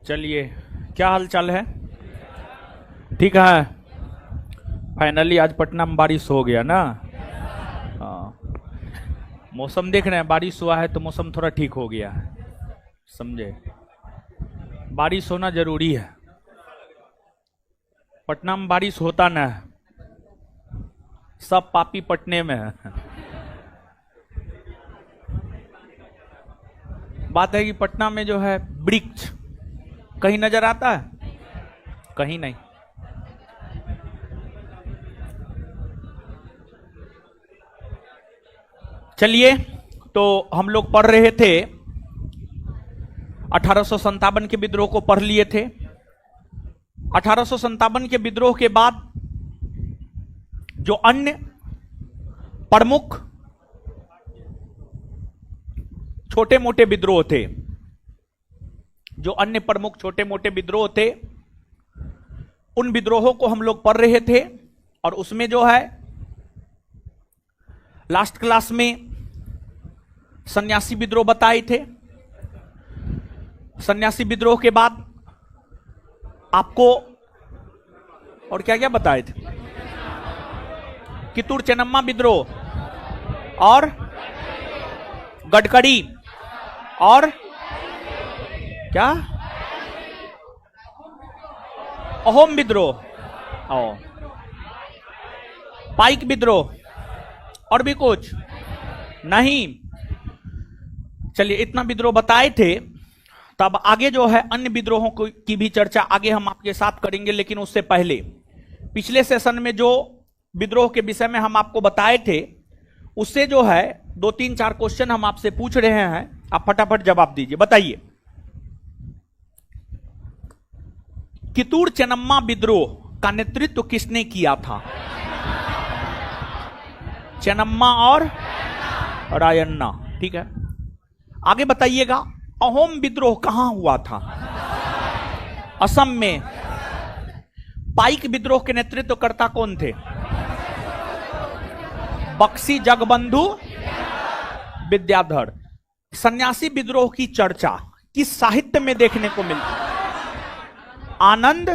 चलिए, क्या हाल चाल है? ठीक है। फाइनली आज पटना में बारिश हो गया ना। हाँ, मौसम देख रहे हैं, बारिश हुआ है तो मौसम थोड़ा ठीक हो गया है, समझे? बारिश होना जरूरी है। पटना में बारिश होता ना है, सब पापी पटने में है। बात है कि पटना में जो है वृक्ष कहीं नजर आता है? कहीं नहीं। चलिए, तो हम लोग पढ़ रहे थे 1857 के विद्रोह को पढ़ लिए थे। 1857 के विद्रोह के बाद जो अन्य प्रमुख छोटे मोटे विद्रोह थे, जो अन्य प्रमुख छोटे मोटे विद्रोह थे, उन विद्रोहों को हम लोग पढ़ रहे थे। और उसमें जो है लास्ट क्लास में सन्यासी विद्रोह बताए थे। सन्यासी विद्रोह के बाद आपको और क्या क्या बताए थे? कित्तूर चेन्नम्मा विद्रोह और गडकरी और क्या, अहोम विद्रोह और पाइक विद्रोह और भी कुछ नहीं। चलिए, इतना विद्रोह बताए थे। तब आगे जो है अन्य विद्रोहों की भी चर्चा आगे हम आपके साथ करेंगे, लेकिन उससे पहले पिछले सेशन में जो विद्रोह के विषय में हम आपको बताए थे, उससे जो है 2-3-4 क्वेश्चन हम आपसे पूछ रहे हैं, आप फटाफट जवाब दीजिए। बताइए, कित्तूर चेन्नम्मा विद्रोह का नेतृत्व किसने किया था? चेन्नम्मा और रायन्ना। ठीक है, आगे बताइएगा, अहोम विद्रोह कहां हुआ था? असम में। पाइक विद्रोह के नेतृत्वकर्ता कौन थे? बक्सी जगबंधु विद्याधर। सन्यासी विद्रोह की चर्चा किस साहित्य में देखने को मिलती? आनंद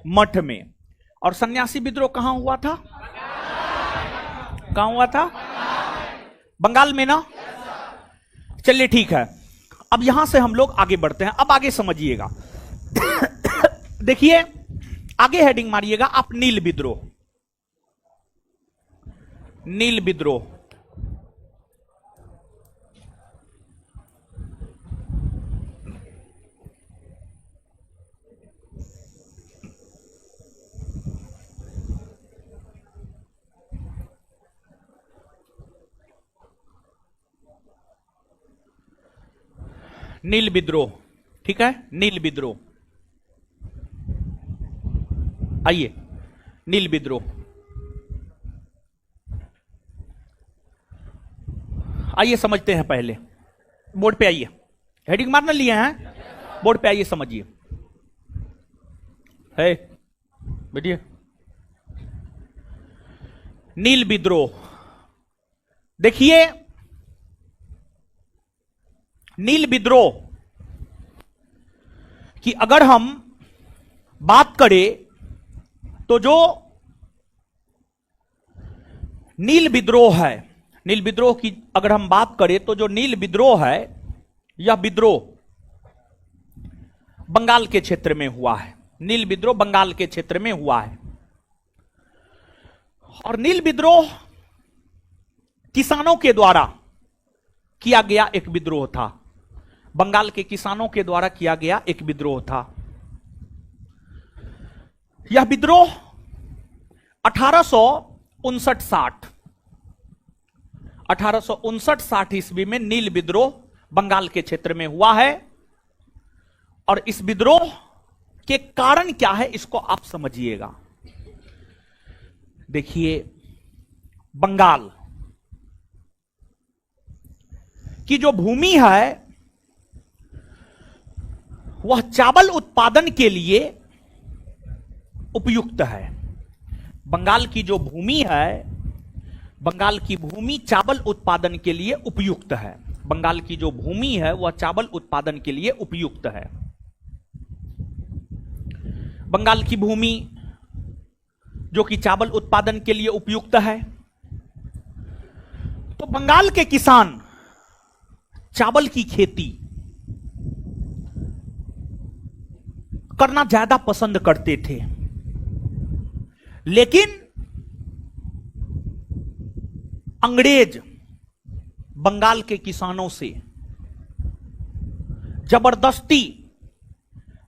मठ में। और सन्यासी विद्रोह कहां हुआ था? कहां हुआ था? बंगाल में ना। चलिए ठीक है, अब यहां से हम लोग आगे बढ़ते हैं। अब आगे समझिएगा। देखिए, आगे हेडिंग मारिएगा आप, नील विद्रोह। नील विद्रोह। नील विद्रोह, ठीक है, नील विद्रोह। आइए, नील विद्रोह। आइए समझते हैं। पहले बोर्ड पे आइए, हेडिंग मारना लिए हैं, बोर्ड पे आइए, समझिए। है बैठिए। नील विद्रोह, देखिए, नील विद्रोह की अगर हम बात करें तो जो नील विद्रोह है, नील विद्रोह की अगर हम बात करें तो जो नील विद्रोह है, यह विद्रोह बंगाल के क्षेत्र में हुआ है। नील विद्रोह बंगाल के क्षेत्र में हुआ है। और नील विद्रोह किसानों के द्वारा किया गया एक विद्रोह था। बंगाल के किसानों के द्वारा किया गया एक विद्रोह था। यह विद्रोह 1859-60 ईस्वी में नील विद्रोह बंगाल के क्षेत्र में हुआ है। और इस विद्रोह के कारण क्या है, इसको आप समझिएगा। देखिए, बंगाल की जो भूमि है वह चावल उत्पादन के लिए उपयुक्त है। बंगाल की जो भूमि है, बंगाल की भूमि चावल उत्पादन के लिए उपयुक्त है। बंगाल की जो भूमि है वह चावल उत्पादन के लिए उपयुक्त है। बंगाल की भूमि जो कि चावल उत्पादन के लिए उपयुक्त है, तो बंगाल के किसान चावल की खेती करना ज्यादा पसंद करते थे। लेकिन अंग्रेज बंगाल के किसानों से जबरदस्ती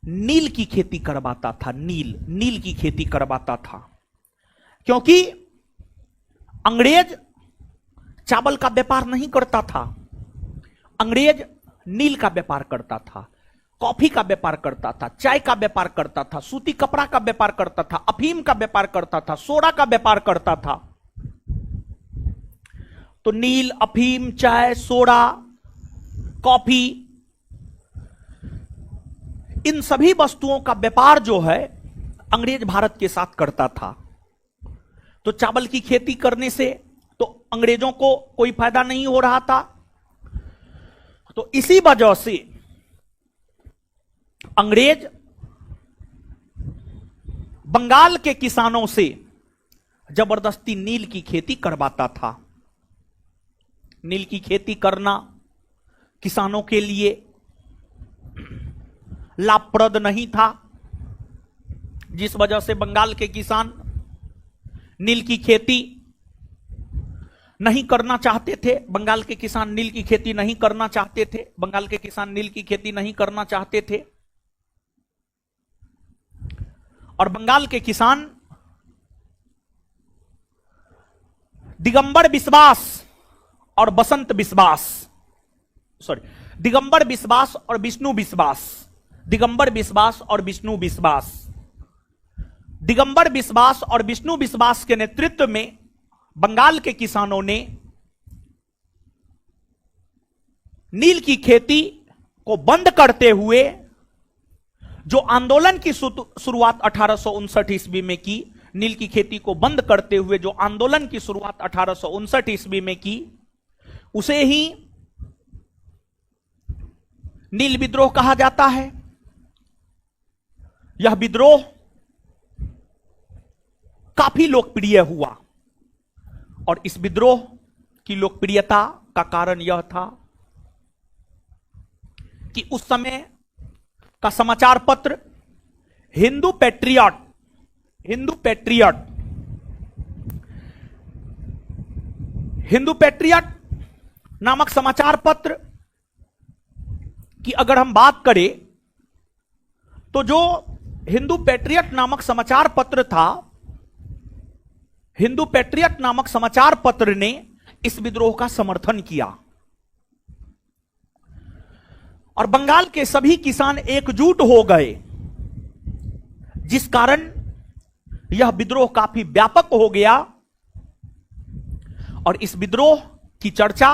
नील की खेती करवाता था। नील की खेती करवाता था, क्योंकि अंग्रेज चावल का व्यापार नहीं करता था, अंग्रेज नील का व्यापार करता था, कॉफी का व्यापार करता था, चाय का व्यापार करता था, सूती कपड़ा का व्यापार करता था, अफीम का व्यापार करता था, सोडा का व्यापार करता था। तो नील, अफीम, चाय, सोडा, कॉफी, इन सभी वस्तुओं का व्यापार जो है अंग्रेज भारत के साथ करता था। तो चावल की खेती करने से तो अंग्रेजों को कोई फायदा नहीं हो रहा था। तो इसी वजह से अंग्रेज बंगाल के किसानों से जबरदस्ती नील की खेती करवाता था। नील की खेती करना किसानों के लिए लाभप्रद नहीं था, जिस वजह से बंगाल के किसान नील की खेती नहीं करना चाहते थे। बंगाल के किसान नील की खेती नहीं करना चाहते थे। बंगाल के किसान नील की खेती नहीं करना चाहते थे। और बंगाल के किसान दिगंबर विश्वास और बसंत विश्वास, दिगंबर विश्वास और विष्णु विश्वास, दिगंबर विश्वास और विष्णु विश्वास, दिगंबर विश्वास और विष्णु विश्वास के नेतृत्व में बंगाल के किसानों ने नील की खेती को बंद करते हुए जो आंदोलन की शुरुआत 1859 ईस्वी में की, नील की खेती को बंद करते हुए जो आंदोलन की शुरुआत 1859 ईस्वी में की, उसे ही नील विद्रोह कहा जाता है। यह विद्रोह काफी लोकप्रिय हुआ और इस विद्रोह की लोकप्रियता का कारण यह था कि उस समय का समाचार पत्र हिंदू पैट्रियट नामक समाचार पत्र की अगर हम बात करें तो जो हिंदू पैट्रियट नामक समाचार पत्र था, हिंदू पैट्रियट नामक समाचार पत्र ने इस विद्रोह का समर्थन किया और बंगाल के सभी किसान एकजुट हो गए, जिस कारण यह विद्रोह काफी व्यापक हो गया। और इस विद्रोह की चर्चा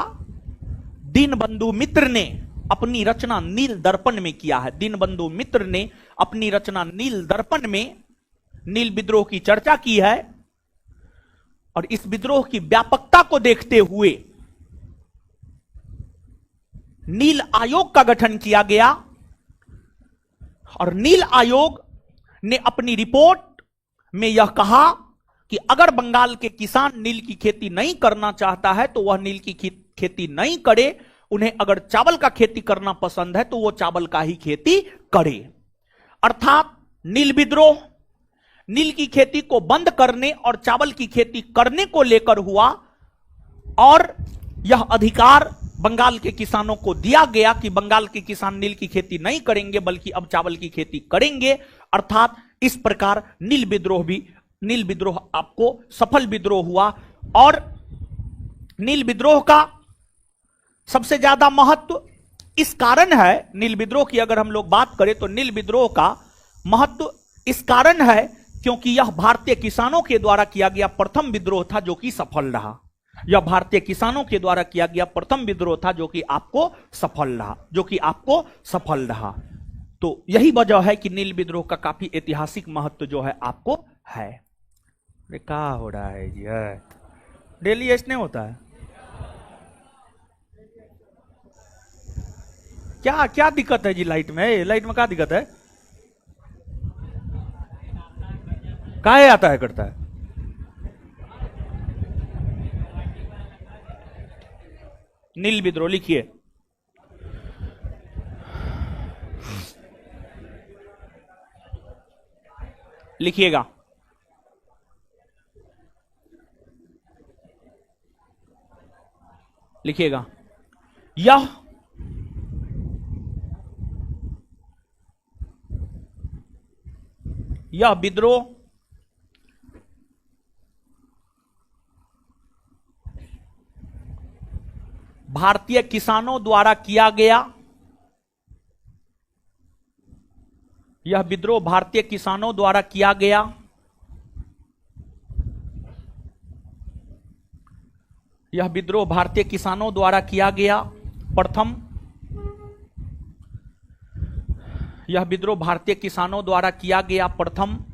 दीनबंधु मित्र ने अपनी रचना नील दर्पण में किया है। दीनबंधु मित्र ने अपनी रचना नील दर्पण में नील विद्रोह की चर्चा की है और इस विद्रोह की व्यापकता को देखते हुए नील आयोग का गठन किया गया और नील आयोग ने अपनी रिपोर्ट में यह कहा कि अगर बंगाल के किसान नील की खेती नहीं करना चाहता है तो वह नील की खेती नहीं करे। उन्हें अगर चावल का खेती करना पसंद है तो वो चावल का ही खेती करे। अर्थात नील विद्रोह नील की खेती को बंद करने और चावल की खेती करने को लेकर हुआ और यह अधिकार बंगाल के किसानों को दिया गया कि बंगाल के किसान नील की खेती नहीं करेंगे बल्कि अब चावल की खेती करेंगे। अर्थात इस प्रकार नील विद्रोह आपको सफल विद्रोह हुआ। और नील विद्रोह का सबसे ज्यादा महत्व इस कारण है, नील विद्रोह की अगर हम लोग बात करें तो नील विद्रोह का महत्व इस कारण है क्योंकि यह भारतीय किसानों के द्वारा किया गया प्रथम विद्रोह था जो कि सफल रहा। यह भारतीय किसानों के द्वारा किया गया प्रथम विद्रोह था जो कि आपको सफल रहा। तो यही वजह है कि नील विद्रोह का काफी ऐतिहासिक महत्व जो है आपको है। अरे क्या हो रहा है जी? डेली ऐसे नहीं होता है क्या? क्या दिक्कत है जी? लाइट में क्या दिक्कत है? काहे आता है करता है? नील विद्रोह लिखिए। लिखिएगा। लिखिएगा। यह विद्रोह भारतीय किसानों द्वारा किया गया। यह विद्रोह भारतीय किसानों द्वारा किया गया यह विद्रोह भारतीय किसानों द्वारा किया गया प्रथम। यह विद्रोह भारतीय किसानों द्वारा किया गया प्रथम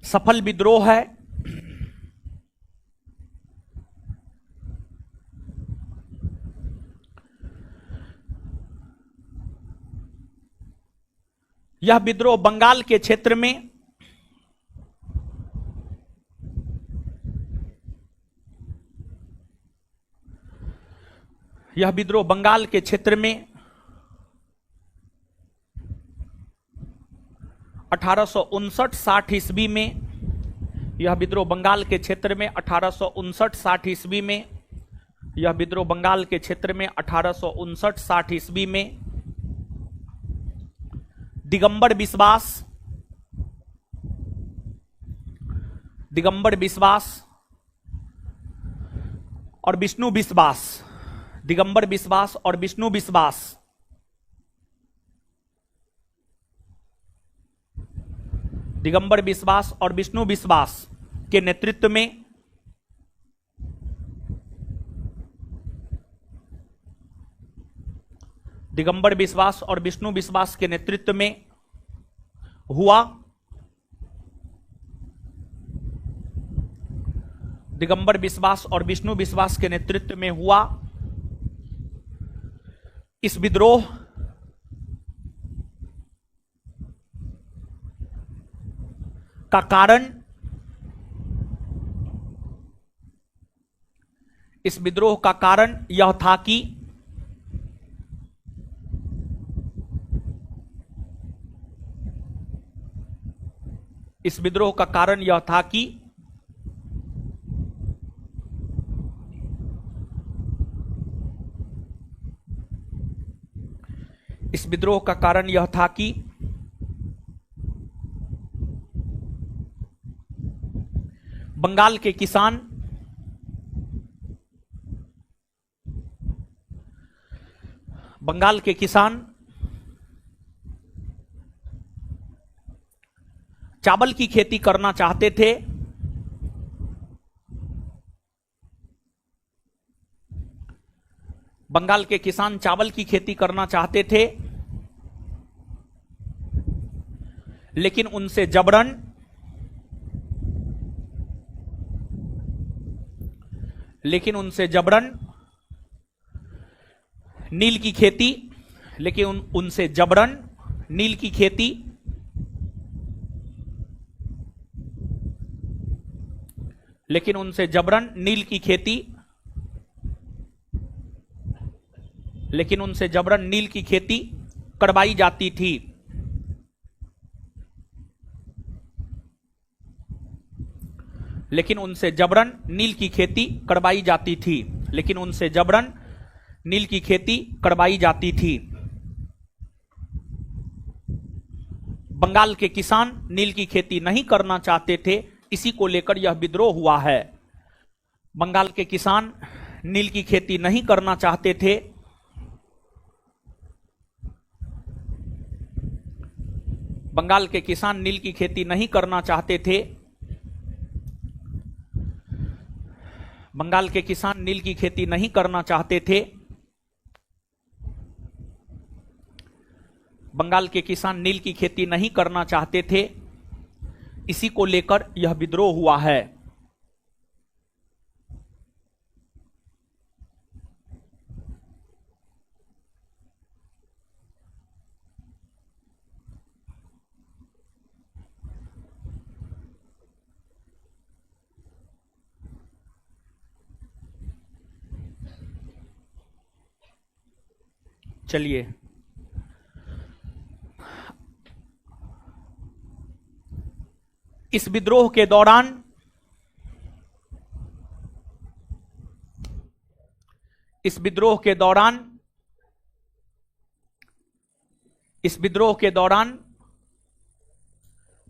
सफल विद्रोह है। यह विद्रोह बंगाल के क्षेत्र में यह विद्रोह बंगाल के क्षेत्र में 1859-60 ईस्वी में यह विद्रोह बंगाल के क्षेत्र में 1859-60 ईस्वी में यह विद्रोह बंगाल के क्षेत्र में 1859-60 ईस्वी में दिगंबर विश्वास और विष्णु विश्वास दिगंबर विश्वास और विष्णु विश्वास दिगंबर विश्वास और विष्णु विश्वास के नेतृत्व में दिगंबर विश्वास और विष्णु विश्वास के नेतृत्व में हुआ। दिगंबर विश्वास और विष्णु विश्वास के नेतृत्व में हुआ। इस विद्रोह का कारण इस विद्रोह का कारण यह था कि इस विद्रोह का कारण यह था कि इस विद्रोह का कारण यह था कि बंगाल के किसान चावल की खेती करना चाहते थे। बंगाल के किसान चावल की खेती करना चाहते थे, लेकिन उनसे जबरन नील की खेती करवाई जाती थी। लेकिन उनसे जबरन नील की खेती करवाई जाती थी। बंगाल के किसान नील की खेती नहीं करना चाहते थे, इसी को लेकर यह विद्रोह हुआ है। बंगाल के किसान नील की खेती नहीं करना चाहते थे, बंगाल के किसान नील की खेती नहीं करना चाहते थे। बंगाल के किसान नील की खेती नहीं करना चाहते थे। बंगाल के किसान नील की खेती नहीं करना चाहते थे, इसी को लेकर यह विद्रोह हुआ है। चलिए, इस विद्रोह के दौरान इस विद्रोह के दौरान इस विद्रोह के दौरान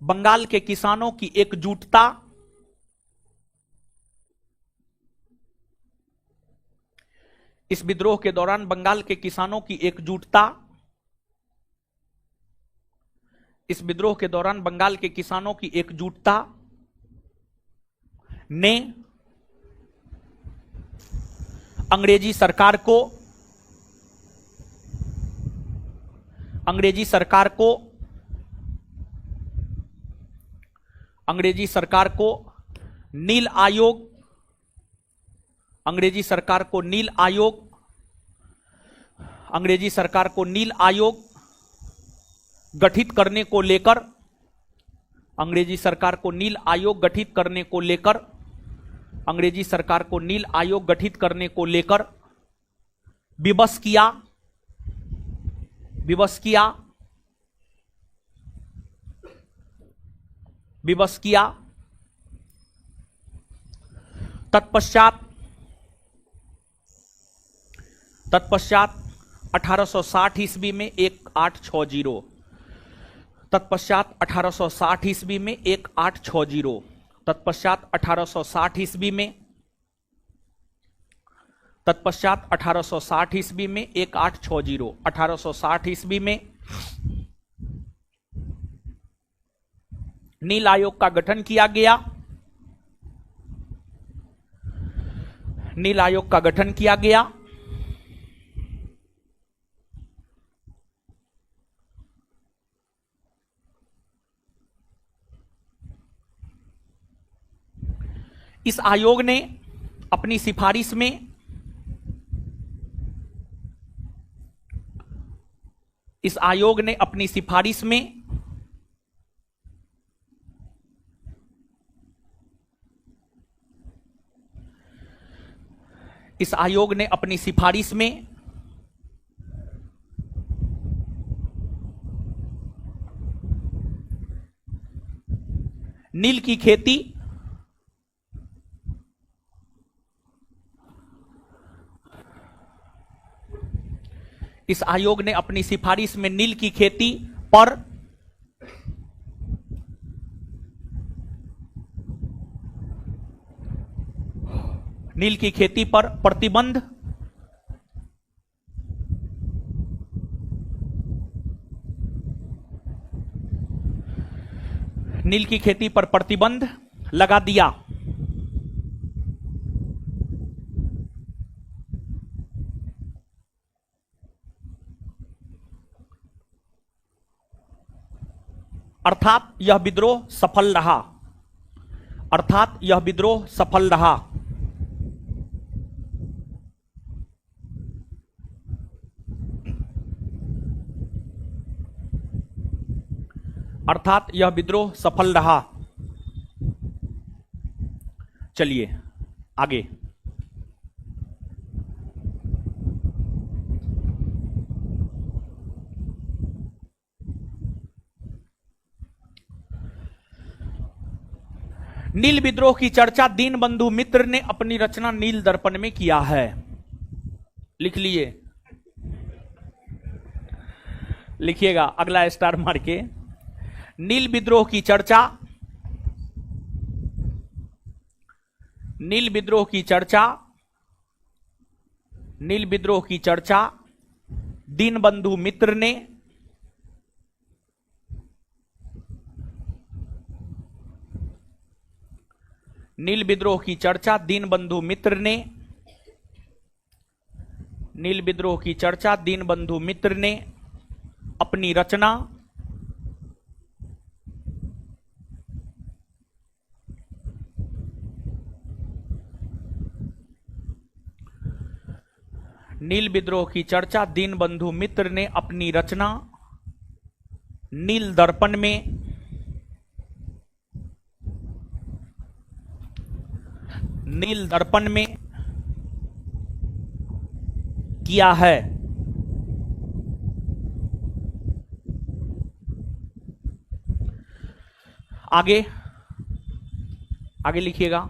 बंगाल के किसानों की एकजुटता इस विद्रोह के दौरान बंगाल के किसानों की एकजुटता इस विद्रोह के दौरान बंगाल के किसानों की एकजुटता ने अंग्रेजी सरकार को अंग्रेजी सरकार को नील आयोग अंग्रेजी सरकार को नील आयोग गठित करने को लेकर अंग्रेजी सरकार को नील आयोग गठित करने को लेकर अंग्रेजी सरकार को नील आयोग गठित करने को लेकर विवश किया। तत्पश्चात 1860 ईस्वी में 1860 तत्पश्चात 1860 ईस्वी में 1860 तत्पश्चात 1860 ईस्वी में 1860 ईस्वी में 1860 1860 ईस्वी में नील आयोग का गठन किया गया। नील आयोग का गठन किया गया। इस आयोग ने अपनी सिफारिश में इस आयोग ने अपनी सिफारिश में इस आयोग ने अपनी सिफारिश में नील की खेती इस आयोग ने अपनी सिफारिश में नील की खेती पर प्रतिबंध नील की खेती पर प्रतिबंध लगा दिया। अर्थात यह विद्रोह सफल रहा। अर्थात यह विद्रोह सफल रहा। अर्थात यह विद्रोह सफल रहा। चलिए आगे। नील विद्रोह की चर्चा दीनबंधु मित्र ने अपनी रचना नील दर्पण में किया है। लिख लिए, लिखिएगा अगला स्टार मार के। नील विद्रोह की चर्चा नील विद्रोह की चर्चा नील विद्रोह की चर्चा दीनबंधु मित्र ने नील विद्रोह की चर्चा दीनबंधु मित्र ने नील विद्रोह की चर्चा दीनबंधु मित्र ने अपनी रचना नील विद्रोह की चर्चा दीनबंधु मित्र ने अपनी रचना नील दर्पण में किया है। आगे आगे लिखिएगा।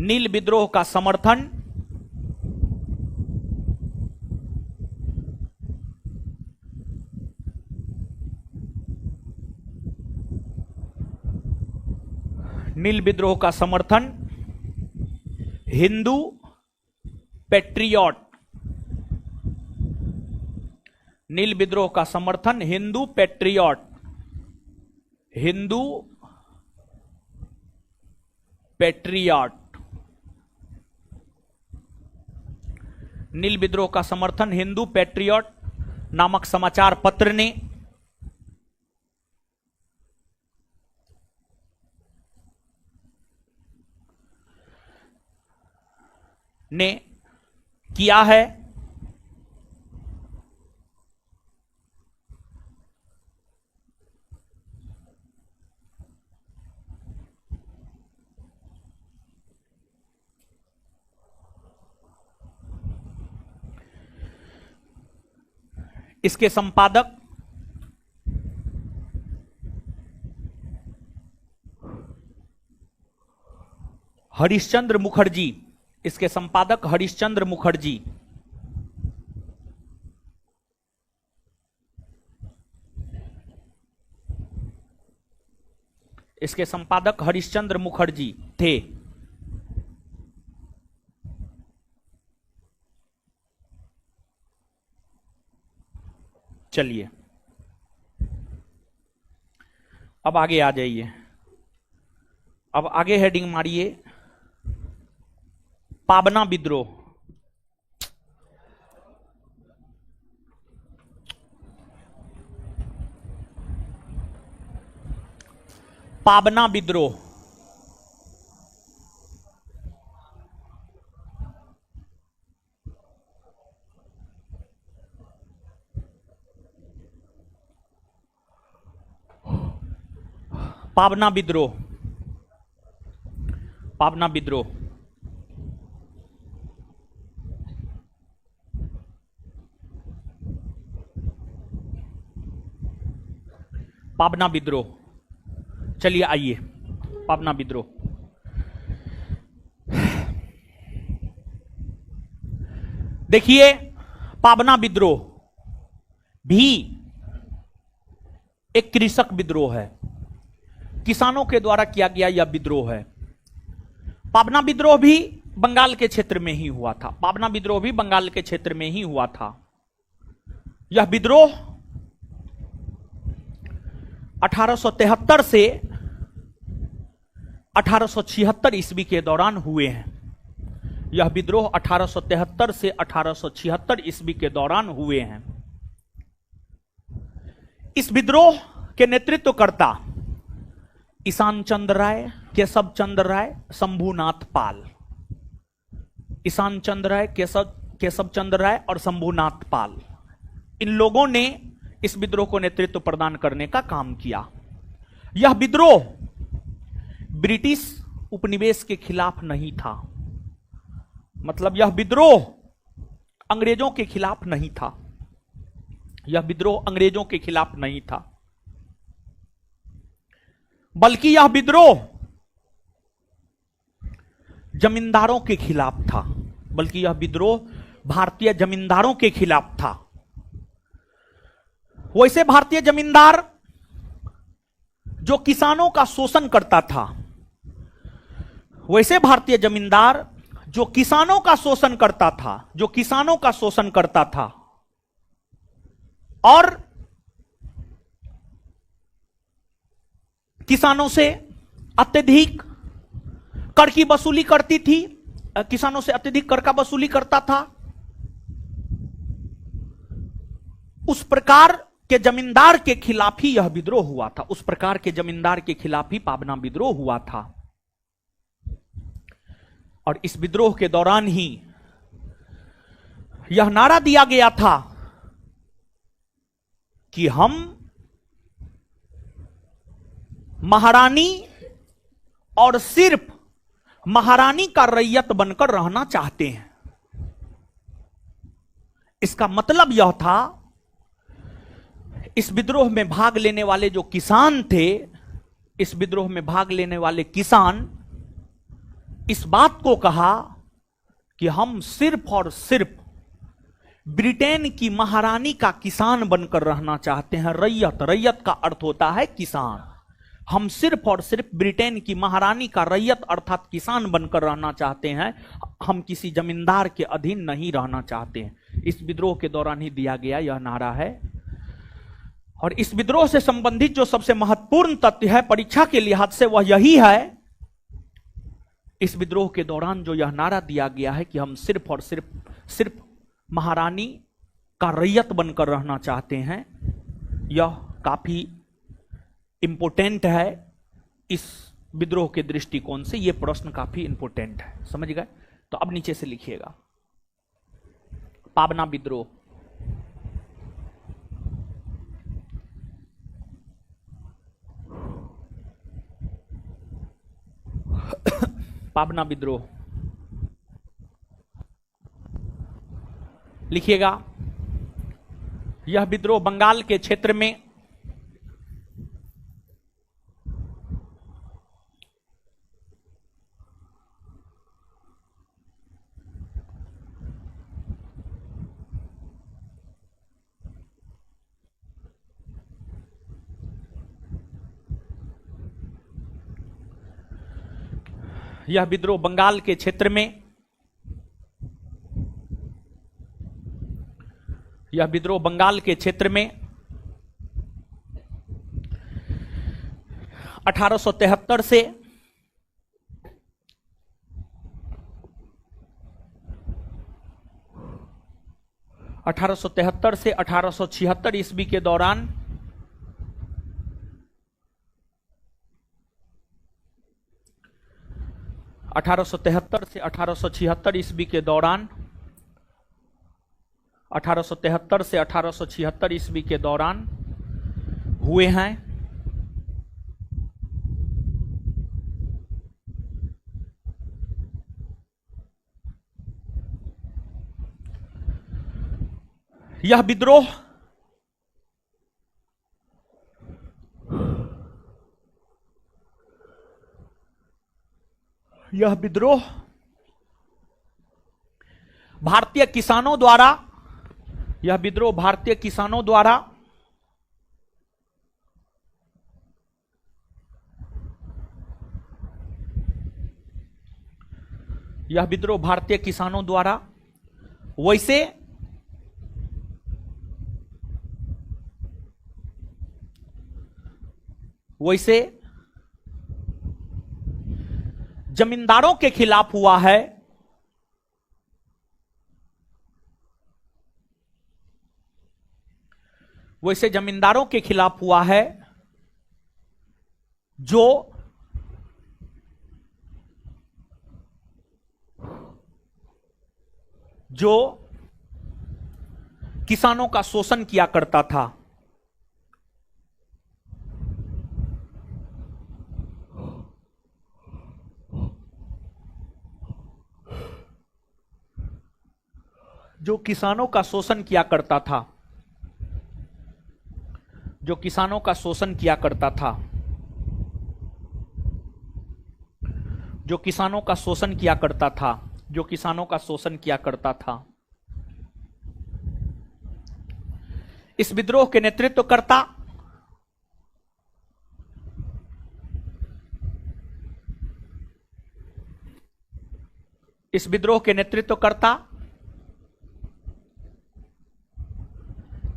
नील विद्रोह का समर्थन नील विद्रोह का समर्थन हिंदू पैट्रियट, नील विद्रोह का समर्थन हिंदू पैट्रियट, हिंदू पैट्रियट, नील विद्रोह का समर्थन हिंदू पैट्रियट नामक समाचार पत्र ने किया है। इसके संपादक हरिश्चंद्र मुखर्जी, इसके संपादक हरिश्चंद्र मुखर्जी, इसके संपादक हरिश्चंद्र मुखर्जी थे। चलिए अब आगे आ जाइए। अब आगे हेडिंग मारिए पाबना विद्रोह। पाबना विद्रोह। पाबना विद्रोह, पाबना विद्रोह। पाबना विद्रोह, चलिए आइए पाबना विद्रोह। देखिए पाबना विद्रोह भी एक कृषक विद्रोह है, किसानों के द्वारा किया गया यह विद्रोह है। पाबना विद्रोह भी बंगाल के क्षेत्र में ही हुआ था, पाबना विद्रोह भी बंगाल के क्षेत्र में ही हुआ था। यह विद्रोह 1873 से 1876 ईस्वी के दौरान हुए हैं। यह विद्रोह 1873 से 1876 ईस्वी के दौरान हुए हैं। इस विद्रोह के नेतृत्वकर्ता ईशान चंद्र राय, केशव चंद्र राय, शंभुनाथ पाल। ईशान चंद्र राय, केशव चंद्र राय और शंभुनाथ पाल, इन लोगों ने इस विद्रोह को नेतृत्व प्रदान करने का काम किया। यह विद्रोह ब्रिटिश उपनिवेश के खिलाफ नहीं था, मतलब यह विद्रोह अंग्रेजों के खिलाफ नहीं था, यह विद्रोह अंग्रेजों के खिलाफ नहीं था, बल्कि यह विद्रोह जमींदारों के खिलाफ था, बल्कि यह विद्रोह भारतीय जमींदारों के खिलाफ था। वैसे भारतीय जमींदार जो किसानों का शोषण करता था, वैसे भारतीय जमींदार जो किसानों का शोषण करता था, जो किसानों का शोषण करता था और किसानों से अत्यधिक कर की वसूली करती थी, किसानों से अत्यधिक कर का वसूली करता था, उस प्रकार के जमींदार के खिलाफ ही यह विद्रोह हुआ था। उस प्रकार के जमींदार के खिलाफ ही पाबना विद्रोह हुआ था। और इस विद्रोह के दौरान ही यह नारा दिया गया था कि हम महारानी और सिर्फ महारानी का रैयत बनकर रहना चाहते हैं। इसका मतलब यह था, इस विद्रोह में भाग लेने वाले जो किसान थे, इस विद्रोह में भाग लेने वाले किसान इस बात को कहा कि हम सिर्फ और सिर्फ ब्रिटेन की महारानी का किसान बनकर रहना चाहते हैं। रैयत, रैयत का अर्थ होता है किसान। हम सिर्फ और सिर्फ ब्रिटेन की महारानी का रैयत अर्थात किसान बनकर रहना चाहते हैं, हम किसी जमींदार के अधीन नहीं रहना चाहते हैं। इस विद्रोह के दौरान ही दिया गया यह नारा है। और इस विद्रोह से संबंधित जो सबसे महत्वपूर्ण तथ्य है परीक्षा के लिहाज से, वह यही है, इस विद्रोह के दौरान जो यह नारा दिया गया है कि हम सिर्फ और सिर्फ महारानी का रैयत बनकर रहना चाहते हैं, यह काफी इंपोर्टेंट है। इस विद्रोह के दृष्टिकोण से यह प्रश्न काफी इंपोर्टेंट है, समझ गए? तो अब नीचे से लिखिएगा, पाबना विद्रोह। पाबना विद्रोह लिखिएगा। यह विद्रोह बंगाल के क्षेत्र में यह विद्रोह बंगाल के क्षेत्र में, यह विद्रोह बंगाल के क्षेत्र में 1873 से 1876 ईस्वी के दौरान 1873 से 1876 ईस्वी के दौरान 1873 से 1876 ईस्वी के दौरान हुए हैं। यह विद्रोह भारतीय किसानों द्वारा, यह विद्रोह भारतीय किसानों द्वारा यह विद्रोह भारतीय किसानों द्वारा वैसे जमींदारों के खिलाफ हुआ है, वैसे जमींदारों के खिलाफ हुआ है जो किसानों का शोषण किया करता था। जो किसानों का शोषण किया करता था, जो किसानों का शोषण किया करता था, जो किसानों का शोषण किया करता था, जो किसानों का शोषण किया करता था। इस विद्रोह के नेतृत्वकर्ता इस विद्रोह के नेतृत्वकर्ता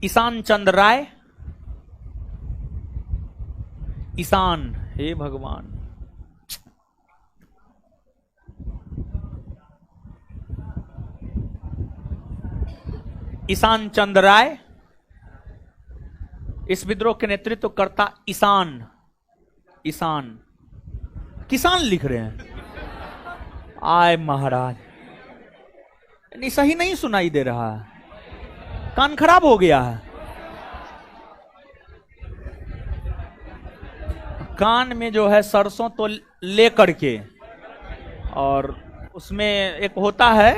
ईशान चंद्र राय, ईशान, हे भगवान, ईशान चंद्र राय, इस विद्रोह के नेतृत्वकर्ता ईशान, किसान लिख रहे हैं, आय महाराज, नहीं सही नहीं सुनाई दे रहा है, कान खराब हो गया है, कान में जो है सरसों तो ले करके, और उसमें एक होता है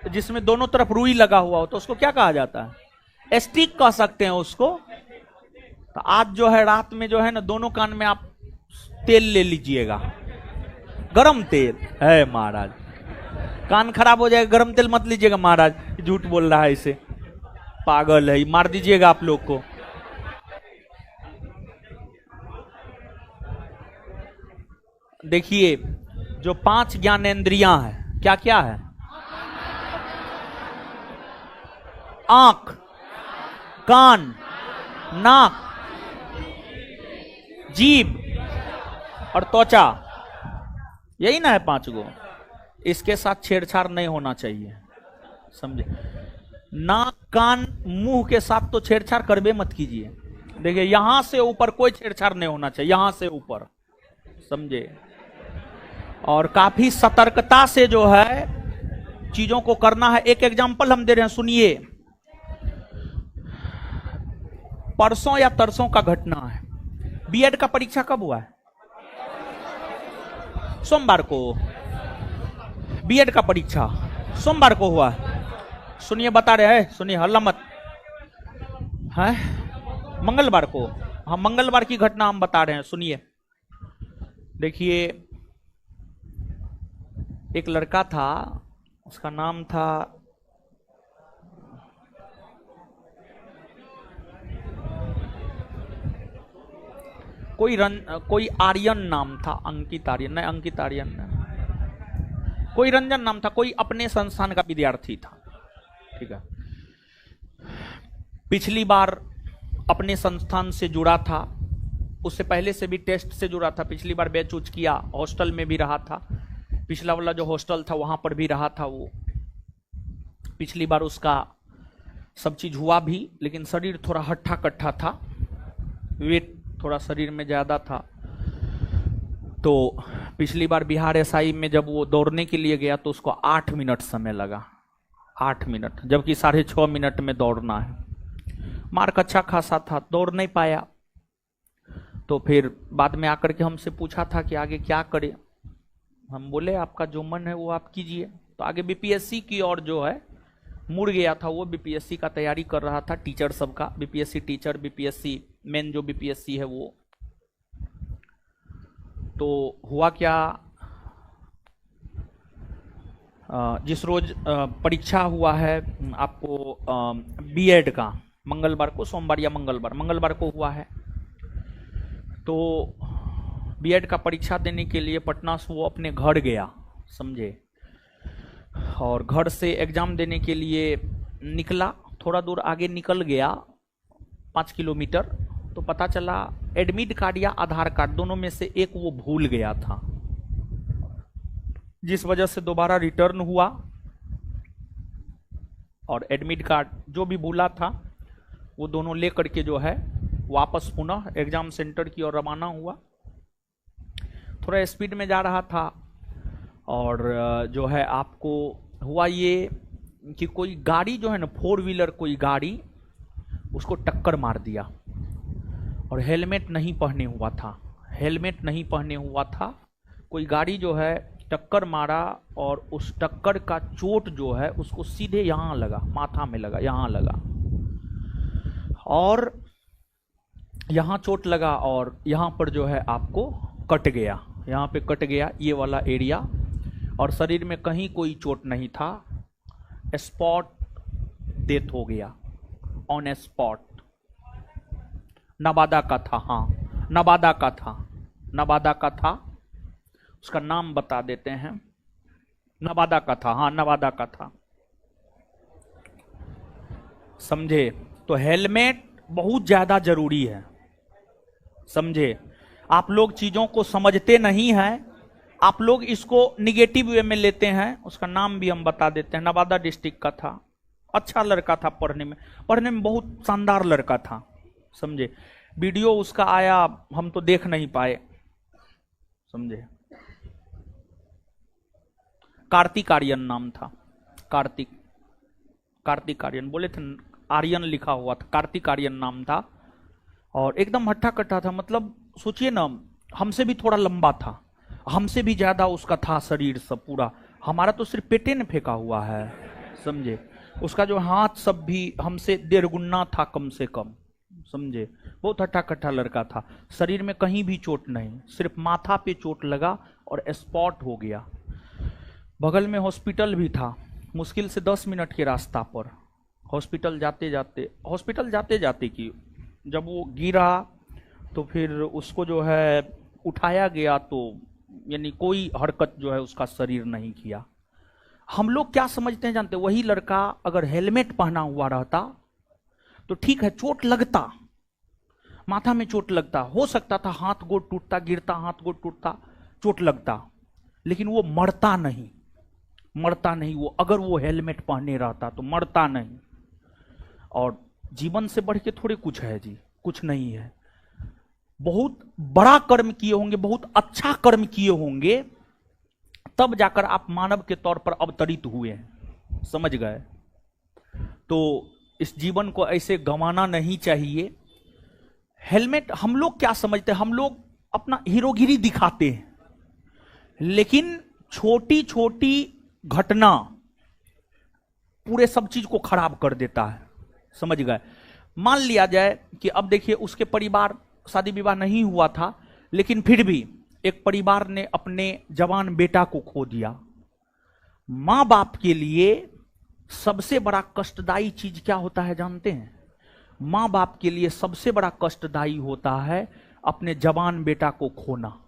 जिसमें दोनों तरफ रुई लगा हुआ हो तो उसको क्या कहा जाता है? स्टिक कह सकते हैं उसको। तो आज जो है रात में जो है ना, दोनों कान में आप तेल ले लीजिएगा, गरम तेल है महाराज। कान खराब हो जाएगा, गरम तेल मत लीजिएगा महाराज, झूठ बोल रहा है इसे, पागल है, मार दीजिएगा आप लोग को। देखिए, जो 5 ज्ञानेंद्रियां हैं, क्या क्या है? आंख, कान, नाक, जीभ और त्वचा, यही ना है 5 गो। इसके साथ छेड़छाड़ नहीं होना चाहिए, समझे? नाक, कान, मुंह के साथ तो छेड़छाड़ करबे मत कीजिए। देखिए, यहां से ऊपर कोई छेड़छाड़ नहीं होना चाहिए, यहां से ऊपर, समझे? और काफी सतर्कता से जो है चीजों को करना है। एक एग्जांपल हम दे रहे हैं, सुनिए। परसों या तरसों का घटना है, बीएड का परीक्षा कब हुआ है? सोमवार को। बीएड का परीक्षा सोमवार को हुआ है। सुनिए, बता रहे हैं, सुनिए, हल्ला मत है। मंगलवार को, हाँ मंगलवार की घटना हम बता रहे हैं, सुनिए। देखिए, एक लड़का था, उसका नाम था कोई आर्यन नाम था, अंकित आर्यन नहीं, अंकित आर्यन नहीं, कोई रंजन नाम था, कोई अपने संस्थान का विद्यार्थी था, ठीक है। पिछली बार अपने संस्थान से जुड़ा था, उससे पहले से भी टेस्ट से जुड़ा था, पिछली बार बैच उच किया, हॉस्टल में भी रहा था, पिछला वाला जो हॉस्टल था वहां पर भी रहा था वो। पिछली बार उसका सब चीज हुआ भी, लेकिन शरीर थोड़ा हट्ठा कट्ठा था, वेट थोड़ा शरीर में ज्यादा था। तो पिछली बार बिहार एसआई में जब वो दौड़ने के लिए गया तो उसको 8 मिनट समय लगा, 8 मिनट, जबकि 6.5 मिनट में दौड़ना है। मार्क अच्छा खासा था, दौड़ नहीं पाया। तो फिर बाद में आकर के हमसे पूछा था कि आगे क्या करे। हम बोले आपका जो मन है वो आप कीजिए। तो आगे बीपीएससी की ओर जो है मुड़ गया था वो, बीपीएससी का तैयारी कर रहा था, टीचर सबका, बीपीएससी टीचर, बीपीएससी मेन जो बीपीएससी है वो। तो हुआ क्या, जिस रोज परीक्षा हुआ है आपको बीएड का, मंगलवार को, सोमवार या मंगलवार को हुआ है। तो बीएड का परीक्षा देने के लिए पटना से वो अपने घर गया, समझे, और घर से एग्जाम देने के लिए निकला। थोड़ा दूर आगे निकल गया, 5 किलोमीटर, तो पता चला एडमिट कार्ड या आधार कार्ड दोनों में से एक वो भूल गया था, जिस वजह से दोबारा रिटर्न हुआ और एडमिट कार्ड जो भी भूला था वो दोनों लेकर के जो है वापस पुनः एग्जाम सेंटर की ओर रवाना हुआ। थोड़ा स्पीड में जा रहा था और जो है आपको हुआ ये कि कोई गाड़ी जो है ना, 4 व्हीलर कोई गाड़ी उसको टक्कर मार दिया, और हेलमेट नहीं पहने हुआ था, हेलमेट नहीं पहने हुआ था। कोई गाड़ी जो है टक्कर मारा और उस टक्कर का चोट जो है उसको सीधे यहाँ लगा, माथा में लगा, यहाँ लगा, और यहाँ चोट लगा और यहाँ पर जो है आपको कट गया, यहाँ पे कट गया ये वाला एरिया, और शरीर में कहीं कोई चोट नहीं था। स्पॉट डेथ हो गया, ऑन स्पॉट। नवादा का था, हाँ नवादा का था, नवादा का था, उसका नाम बता देते हैं, नवादा का था, हाँ नवादा का था, समझे। तो हेलमेट बहुत ज्यादा जरूरी है, समझे। आप लोग चीजों को समझते नहीं हैं, आप लोग इसको निगेटिव वे में लेते हैं। उसका नाम भी हम बता देते हैं, नवादा डिस्ट्रिक्ट का था, अच्छा लड़का था, पढ़ने में बहुत शानदार लड़का था, समझे। वीडियो उसका आया, हम तो देख नहीं पाए, समझे। कार्तिक आर्यन नाम था, कार्तिक आर्यन, बोले थे आर्यन लिखा हुआ था, कार्तिक आर्यन नाम था, और एकदम हट्ठा कट्ठा था। मतलब सोचिए ना, हमसे भी थोड़ा लंबा था, हमसे भी ज्यादा उसका था शरीर सब पूरा, हमारा तो सिर्फ पेटे ने फेंका हुआ है, समझे। उसका जो हाथ सब भी हमसे 1.5 गुना था कम से कम, समझे। बहुत हट्टा कट्टा लड़का था, शरीर में कहीं भी चोट नहीं, सिर्फ माथा पे चोट लगा और स्पॉट हो गया। बगल में हॉस्पिटल भी था, मुश्किल से 10 मिनट के रास्ता पर। हॉस्पिटल जाते जाते कि जब वो गिरा तो फिर उसको जो है उठाया गया, तो यानी कोई हरकत जो है उसका शरीर नहीं किया। हम लोग क्या समझते हैं जानते, वही लड़का अगर हेलमेट पहना हुआ रहता तो ठीक है, चोट लगता, माथा में चोट लगता, हो सकता था हाथ गोड़ टूटता, गिरता हाथ गोड़ टूटता, चोट लगता, लेकिन वो मरता नहीं वो, अगर वो हेलमेट पहने रहता तो मरता नहीं। और जीवन से बढ़ के थोड़े कुछ है जी, कुछ नहीं है। बहुत बड़ा कर्म किए होंगे, बहुत अच्छा कर्म किए होंगे, तब जाकर आप मानव के तौर पर अवतरित हुए हैं, समझ गए। तो इस जीवन को ऐसे गंवाना नहीं चाहिए। हेलमेट हम लोग क्या समझते हैं, हम लोग अपना हीरोगिरी दिखाते हैं, लेकिन छोटी छोटी घटना पूरे सब चीज को खराब कर देता है, समझ गए। मान लिया जाए कि अब देखिए उसके परिवार, शादी विवाह नहीं हुआ था, लेकिन फिर भी एक परिवार ने अपने जवान बेटा को खो दिया। मां बाप के लिए सबसे बड़ा कष्टदायी चीज क्या होता है जानते हैं? मां बाप के लिए सबसे बड़ा कष्टदायी होता है अपने जवान बेटा को खोना।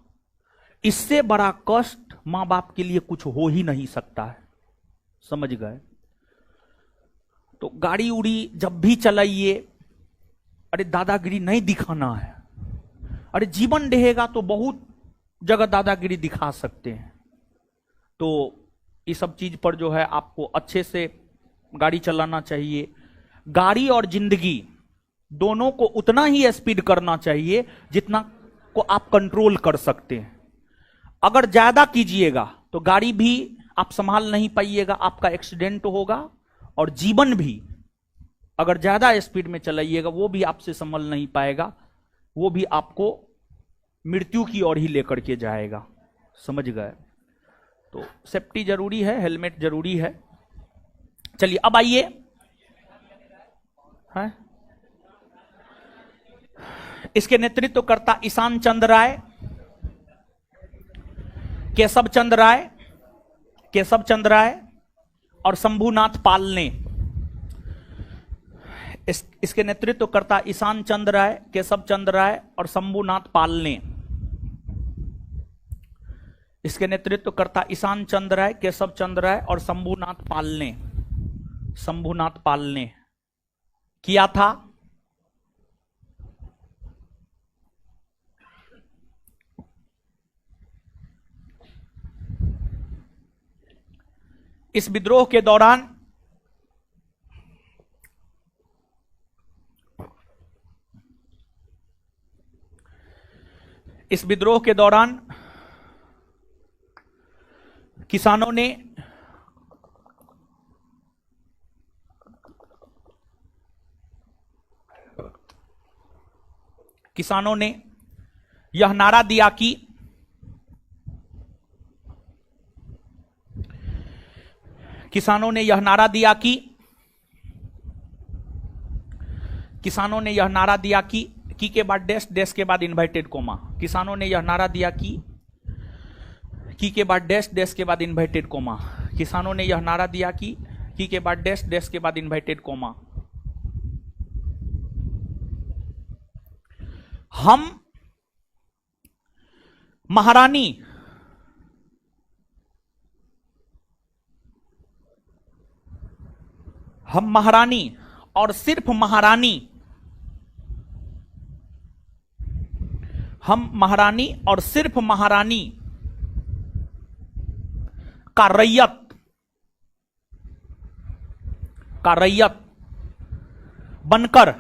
इससे बड़ा कष्ट मां बाप के लिए कुछ हो ही नहीं सकता है, समझ गए। तो गाड़ी उड़ी जब भी चलाइए, अरे दादागिरी नहीं दिखाना है। अरे जीवन रहेगा तो बहुत जगह दादागिरी दिखा सकते हैं। तो ये सब चीज पर जो है आपको अच्छे से गाड़ी चलाना चाहिए। गाड़ी और जिंदगी दोनों को उतना ही स्पीड करना चाहिए जितना को आप कंट्रोल कर सकते हैं। अगर ज्यादा कीजिएगा तो गाड़ी भी आप संभाल नहीं पाइएगा, आपका एक्सीडेंट होगा, और जीवन भी अगर ज्यादा स्पीड में चलाइएगा वो भी आपसे संभल नहीं पाएगा, वो भी आपको मृत्यु की ओर ही लेकर के जाएगा, समझ गए। तो सेफ्टी जरूरी है, हेलमेट जरूरी है। चलिए अब आइए, है इसके नेतृत्व करता ईशान चंद्र राय, केशव चंद्र राय और शंभुनाथ पाल ने। इसके नेतृत्व करता ईशान चंद्र राय, केशव चंद्र राय और शंभुनाथ पाल ने। इसके नेतृत्व करता ईशान चंद्र राय, केशव चंद्र राय और शंभुनाथ पाल ने किया था। इस विद्रोह के दौरान किसानों ने यह नारा दिया कि की के बाद डैश के बाद इन्वर्टेड कोमा। किसानों ने यह नारा दिया कि के बाद डैश के बाद इन्वर्टेड कोमा। किसानों ने यह नारा दिया कि के बाद डैश के बाद इन्वर्टेड कोमा। हम महारानी और सिर्फ महारानी, हम महारानी और सिर्फ महारानी का रैयत बनकर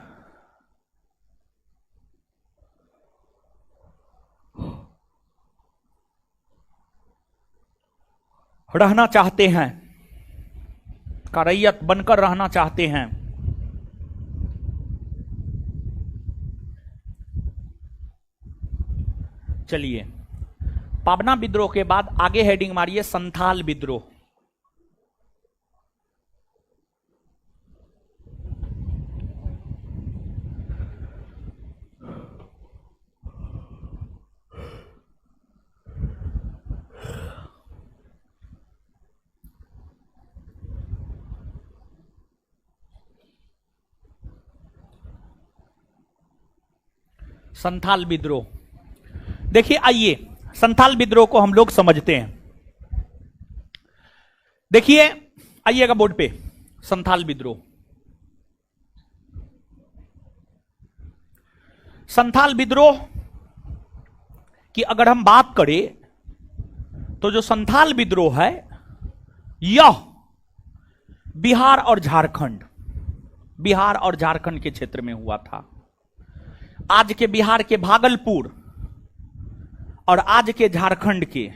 रहना चाहते हैं, का रैयत बनकर रहना चाहते हैं। चलिए, पाबना विद्रोह के बाद आगे हेडिंग मारिए संथाल विद्रोह। संथाल विद्रोह। देखिए, आइए संथाल विद्रोह को हम लोग समझते हैं। देखिए, आइएगा बोर्ड पे, संथाल विद्रोह। संथाल विद्रोह की अगर हम बात करें तो जो संथाल विद्रोह है यह बिहार और झारखंड के क्षेत्र में हुआ था। आज के बिहार के भागलपुर और आज के झारखंड के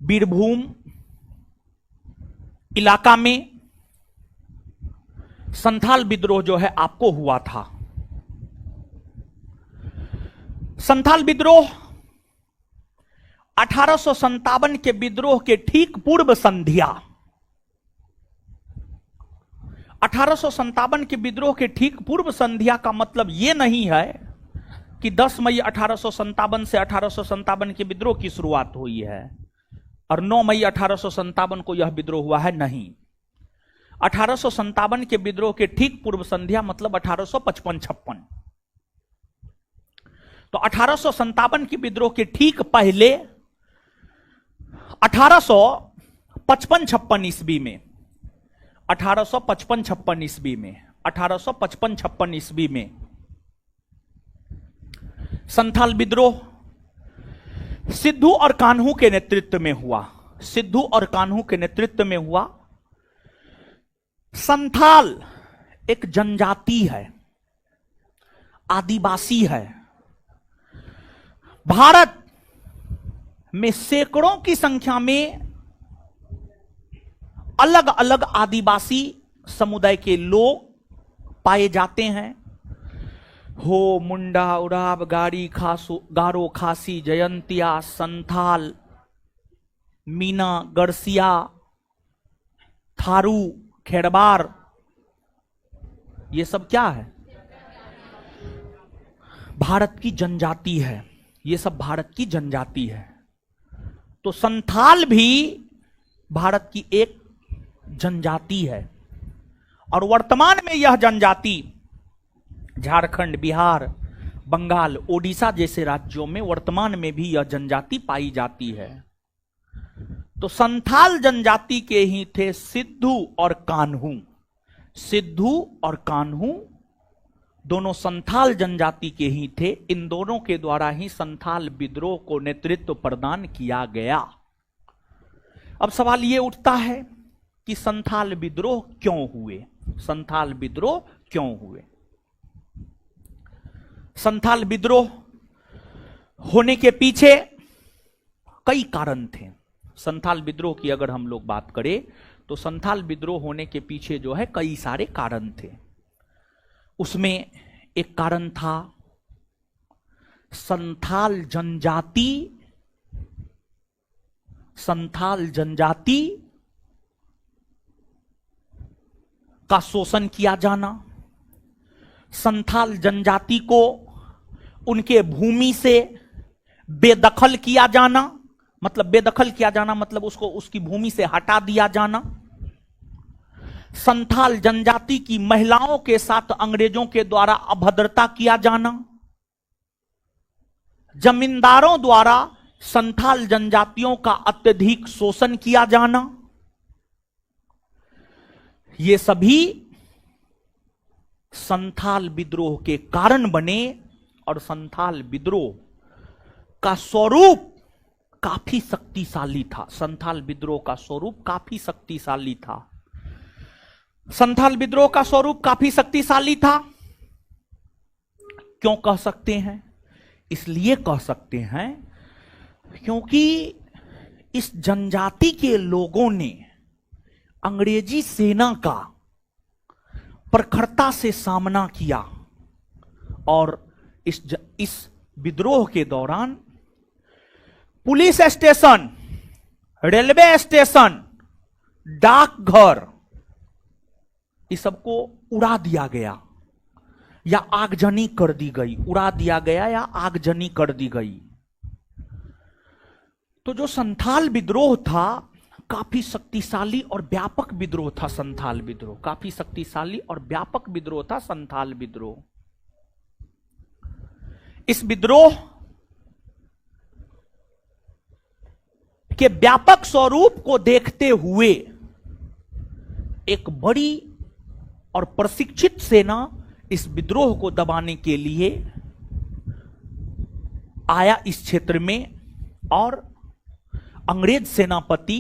बीरभूम इलाका में संथाल विद्रोह जो है आपको हुआ था। संथाल विद्रोह 1857 के विद्रोह के ठीक पूर्व संध्या, 1857 के विद्रोह के ठीक पूर्व संध्या का मतलब यह नहीं है कि 10 मई 1857 से 1857 के विद्रोह की शुरुआत हुई है और 9 मई 1857 को यह विद्रोह हुआ है, नहीं। 1857 के विद्रोह के ठीक पूर्व संध्या मतलब 1855-56। तो 1857 के विद्रोह के ठीक पहले 1855-56 ईस्वी में 1855-56 ईस्वी में संथाल विद्रोह सिद्धू और कान्हू के नेतृत्व में हुआ। सिद्धू और कान्हू के नेतृत्व में हुआ। संथाल एक जनजाति है, आदिवासी है। भारत में सैकड़ों की संख्या में अलग अलग आदिवासी समुदाय के लोग पाए जाते हैं। हो, मुंडा, उराव, गारो, खासी, जयंतिया, संथाल, मीना, गरसिया, थारू, खेड़बार, ये सब क्या है? भारत की जनजाति है। ये सब भारत की जनजाति है। तो संथाल भी भारत की एक जनजाति है और वर्तमान में यह जनजाति झारखंड, बिहार, बंगाल, ओडिशा जैसे राज्यों में वर्तमान में भी यह जनजाति पाई जाती है। तो संथाल जनजाति के ही थे सिद्धू और कान्हू। सिद्धू और कान्हू दोनों संथाल जनजाति के ही थे। इन दोनों के द्वारा ही संथाल विद्रोह को नेतृत्व प्रदान किया गया। अब सवाल यह उठता है कि संथाल विद्रोह क्यों हुए? संथाल विद्रोह क्यों हुए? संथाल विद्रोह होने के पीछे कई कारण थे। संथाल विद्रोह की अगर हम लोग बात करें तो संथाल विद्रोह होने के पीछे जो है कई सारे कारण थे। उसमें एक कारण था संथाल जनजाति का शोषण किया जाना, संथाल जनजाति को उनके भूमि से बेदखल किया जाना। मतलब बेदखल किया जाना मतलब उसको उसकी भूमि से हटा दिया जाना। संथाल जनजाति की महिलाओं के साथ अंग्रेजों के द्वारा अभद्रता किया जाना। जमींदारों द्वारा संथाल जनजातियों का अत्यधिक शोषण किया जाना। ये सभी संथाल विद्रोह के कारण बने और संथाल विद्रोह का स्वरूप काफी शक्तिशाली था। संथाल विद्रोह का स्वरूप काफी शक्तिशाली था। संथाल विद्रोह का स्वरूप काफी शक्तिशाली था। क्यों कह सकते हैं? इसलिए कह सकते हैं क्योंकि इस जनजाति के लोगों ने अंग्रेजी सेना का प्रखरता से सामना किया और इस विद्रोह के दौरान पुलिस स्टेशन, रेलवे स्टेशन, डाकघर, इस सबको उड़ा दिया गया या आगजनी कर दी गई। उड़ा दिया गया या आगजनी कर दी गई। तो जो संथाल विद्रोह था काफी शक्तिशाली और व्यापक विद्रोह था। संथाल विद्रोह काफी शक्तिशाली और व्यापक विद्रोह था। संथाल विद्रोह इस विद्रोह के व्यापक स्वरूप को देखते हुए एक बड़ी और प्रशिक्षित सेना इस विद्रोह को दबाने के लिए आया इस क्षेत्र में, और अंग्रेज सेनापति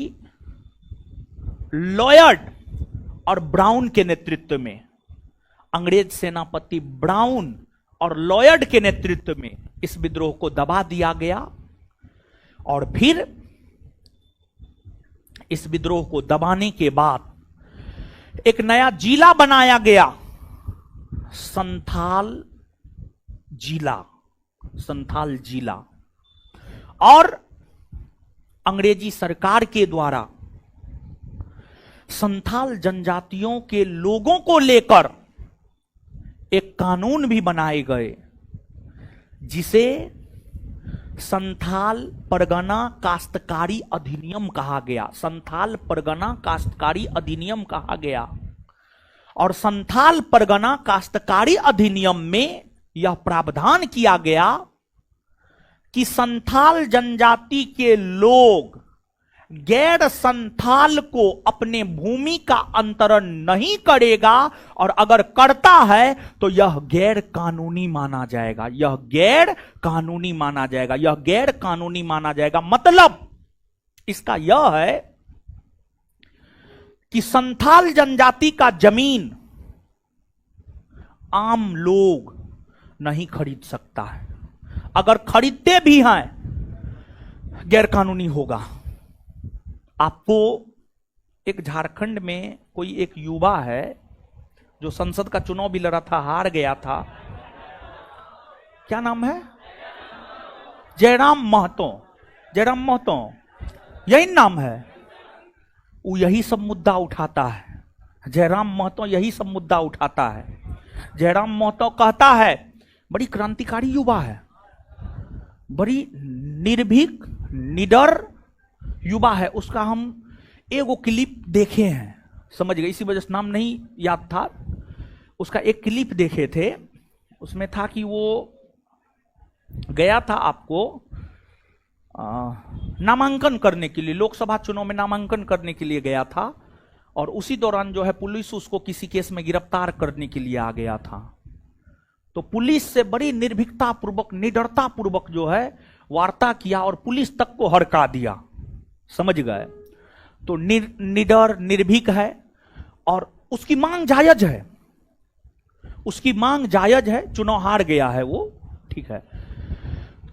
लॉयड और ब्राउन के नेतृत्व में, अंग्रेज सेनापति ब्राउन और लॉयड के नेतृत्व में इस विद्रोह को दबा दिया गया। और फिर इस विद्रोह को दबाने के बाद एक नया जिला बनाया गया, संथाल जिला, संथाल जिला। और अंग्रेजी सरकार के द्वारा संथाल जनजातियों के लोगों को लेकर एक कानून भी बनाए गए, जिसे संथाल परगना काश्तकारी अधिनियम कहा गया। संथाल परगना काश्तकारी अधिनियम कहा गया। और संथाल परगना काश्तकारी अधिनियम में यह प्रावधान किया गया कि संथाल जनजाति के लोग गैर संथाल को अपने भूमि का अंतरण नहीं करेगा, और अगर करता है तो यह गैर कानूनी माना जाएगा, यह गैर कानूनी माना जाएगा, यह गैर कानूनी माना जाएगा। मतलब इसका यह है कि संथाल जनजाति का जमीन आम लोग नहीं खरीद सकता है, अगर खरीदते भी हैं गैर कानूनी होगा। आपको एक झारखंड में कोई एक युवा है जो संसद का चुनाव भी लड़ा था, हार गया था, क्या नाम है? जयराम महतो, जयराम महतो, यही नाम है। वो यही सब मुद्दा उठाता है, जयराम महतो यही सब मुद्दा उठाता है। जयराम महतो कहता है, बड़ी क्रांतिकारी युवा है, बड़ी निर्भीक निडर युवा है, उसका हम एगो क्लिप देखे हैं, समझ गए, इसी वजह से नाम नहीं याद था। उसका एक क्लिप देखे थे, उसमें था कि वो गया था आपको नामांकन करने के लिए, लोकसभा चुनाव में नामांकन करने के लिए गया था, और उसी दौरान जो है पुलिस उसको किसी केस में गिरफ्तार करने के लिए आ गया था। तो पुलिस से बड़ी निर्भीकता पूर्वक, निडरता पूर्वक जो है वार्ता किया और पुलिस तक को हड़का दिया, समझ गए। तो निडर निर्भीक है और उसकी मांग जायज है, उसकी मांग जायज है। चुनाव हार गया है वो, ठीक है,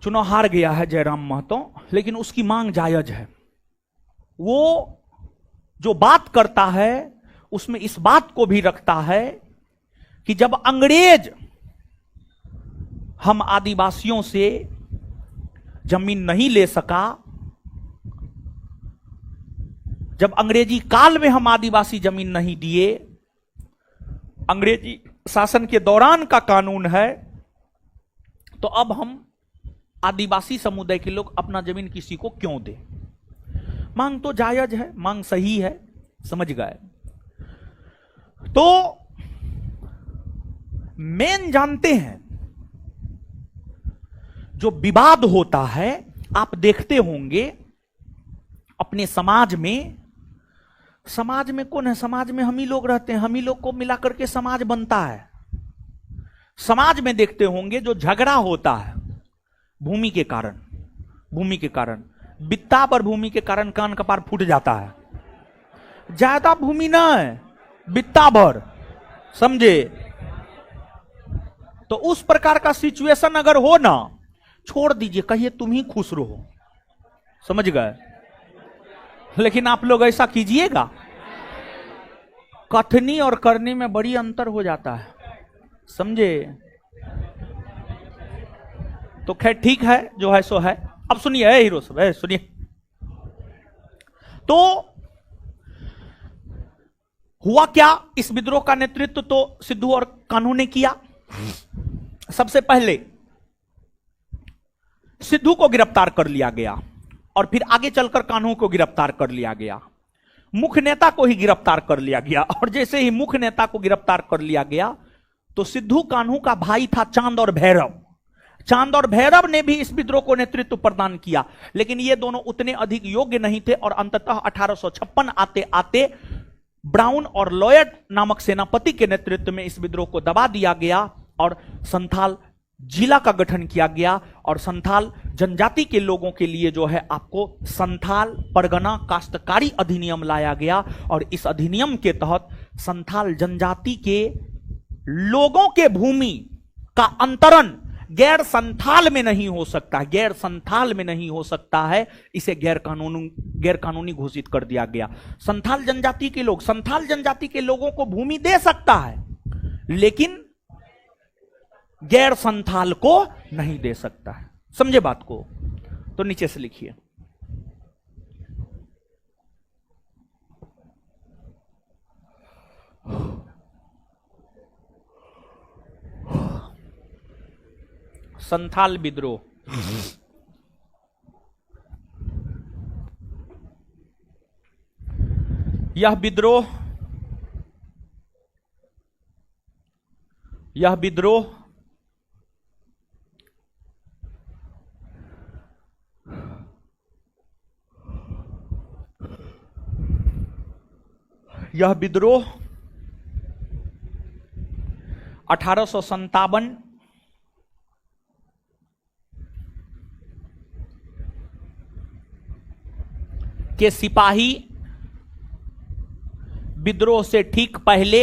चुनाव हार गया है जयराम महतो, लेकिन उसकी मांग जायज है। वो जो बात करता है उसमें इस बात को भी रखता है कि जब अंग्रेज हम आदिवासियों से जमीन नहीं ले सका, जब अंग्रेजी काल में हम आदिवासी जमीन नहीं दिए, अंग्रेजी शासन के दौरान का कानून है, तो अब हम आदिवासी समुदाय के लोग अपना जमीन किसी को क्यों दें? मांग तो जायज है, मांग सही है, समझ गए। तो मेन जानते हैं जो विवाद होता है, आप देखते होंगे अपने समाज में, समाज में कौन है? समाज में हम ही लोग रहते हैं, हम ही लोग को मिलाकर के समाज बनता है। समाज में देखते होंगे जो झगड़ा होता है भूमि के कारण, भूमि के कारण, बित्ता पर भूमि के कारण कान कपार फूट जाता है। ज्यादा भूमि ना है, बित्ता भर, समझे? तो उस प्रकार का सिचुएशन अगर हो ना, छोड़ दीजिए, कहिए तुम ही खुश रहो, समझ गए। लेकिन आप लोग ऐसा कीजिएगा, कथनी और करनी में बड़ी अंतर हो जाता है, समझे? तो खैर ठीक है, जो है सो है। अब सुनिए हीरो सब है, सुनिए। तो हुआ क्या, इस विद्रोह का नेतृत्व तो सिद्धू और कान्हू ने किया। सबसे पहले सिद्धू को गिरफ्तार कर लिया गया और फिर आगे चलकर कान्हू को गिरफ्तार कर लिया गया। मुख्य नेता को ही गिरफ्तार कर लिया गया, और जैसे ही मुख्य नेता को गिरफ्तार कर लिया गया तो सिद्धू कान्हू का भाई था चांद और भैरव। चांद और भैरव ने भी इस विद्रोह को नेतृत्व प्रदान किया, लेकिन ये दोनों उतने अधिक योग्य नहीं थे और अंततः 1856 आते आते ब्राउन और लॉयड नामक सेनापति के नेतृत्व में इस विद्रोह को दबा दिया गया और संथाल जिला का गठन किया गया और संथाल जनजाति के लोगों के लिए जो है आपको संथाल परगना काश्तकारी अधिनियम लाया गया और इस अधिनियम के तहत संथाल जनजाति के लोगों के भूमि का अंतरण गैर संथाल में नहीं हो सकता, गैर संथाल में नहीं हो सकता है, इसे गैर कानूनी घोषित कर दिया गया। संथाल जनजाति के लोगों को भूमि दे सकता है, लेकिन गैर संथाल को नहीं दे सकता है। समझे बात को? तो नीचे से लिखिए। संथाल विद्रोह। यह विद्रोह यह विद्रोह 1857 के सिपाही विद्रोह से ठीक पहले,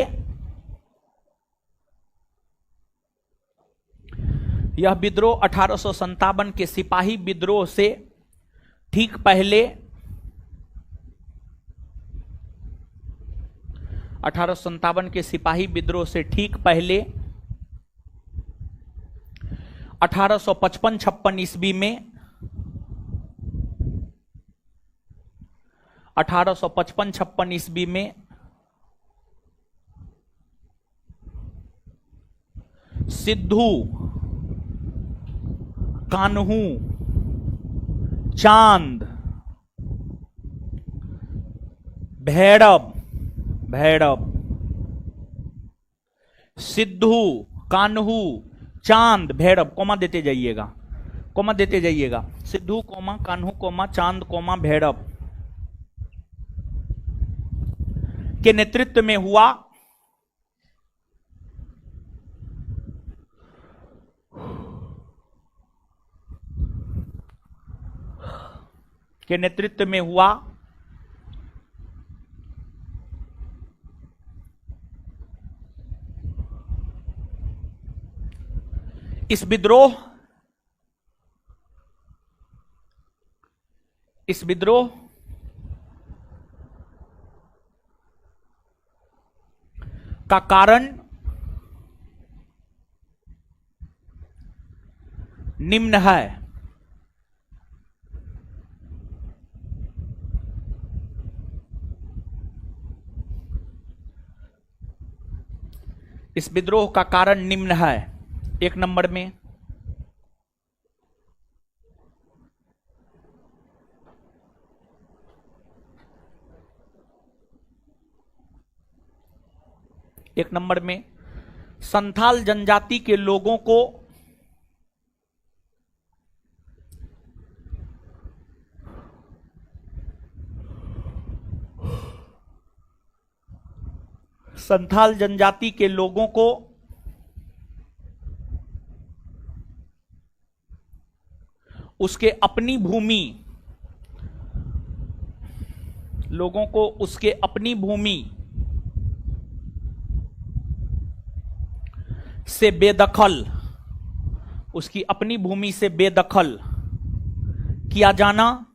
यह विद्रोह 1857 के सिपाही विद्रोह से ठीक पहले 1857 के सिपाही विद्रोह से ठीक पहले 1855-56 ईस्वी में 1855-56 ईस्वी में सिद्धू, कान्हू, चांद, भैरव, सिद्धू, कान्हू, चांद, भैरव, कोमा देते जाइएगा, सिद्धू कोमा कान्हू कोमा चांद कोमा भैरव के नेतृत्व में हुआ इस विद्रोह का कारण निम्न है। इस विद्रोह का कारण निम्न है। एक नंबर में संथाल जनजाति के लोगों को उसके अपनी भूमि से बेदखल किया जाना,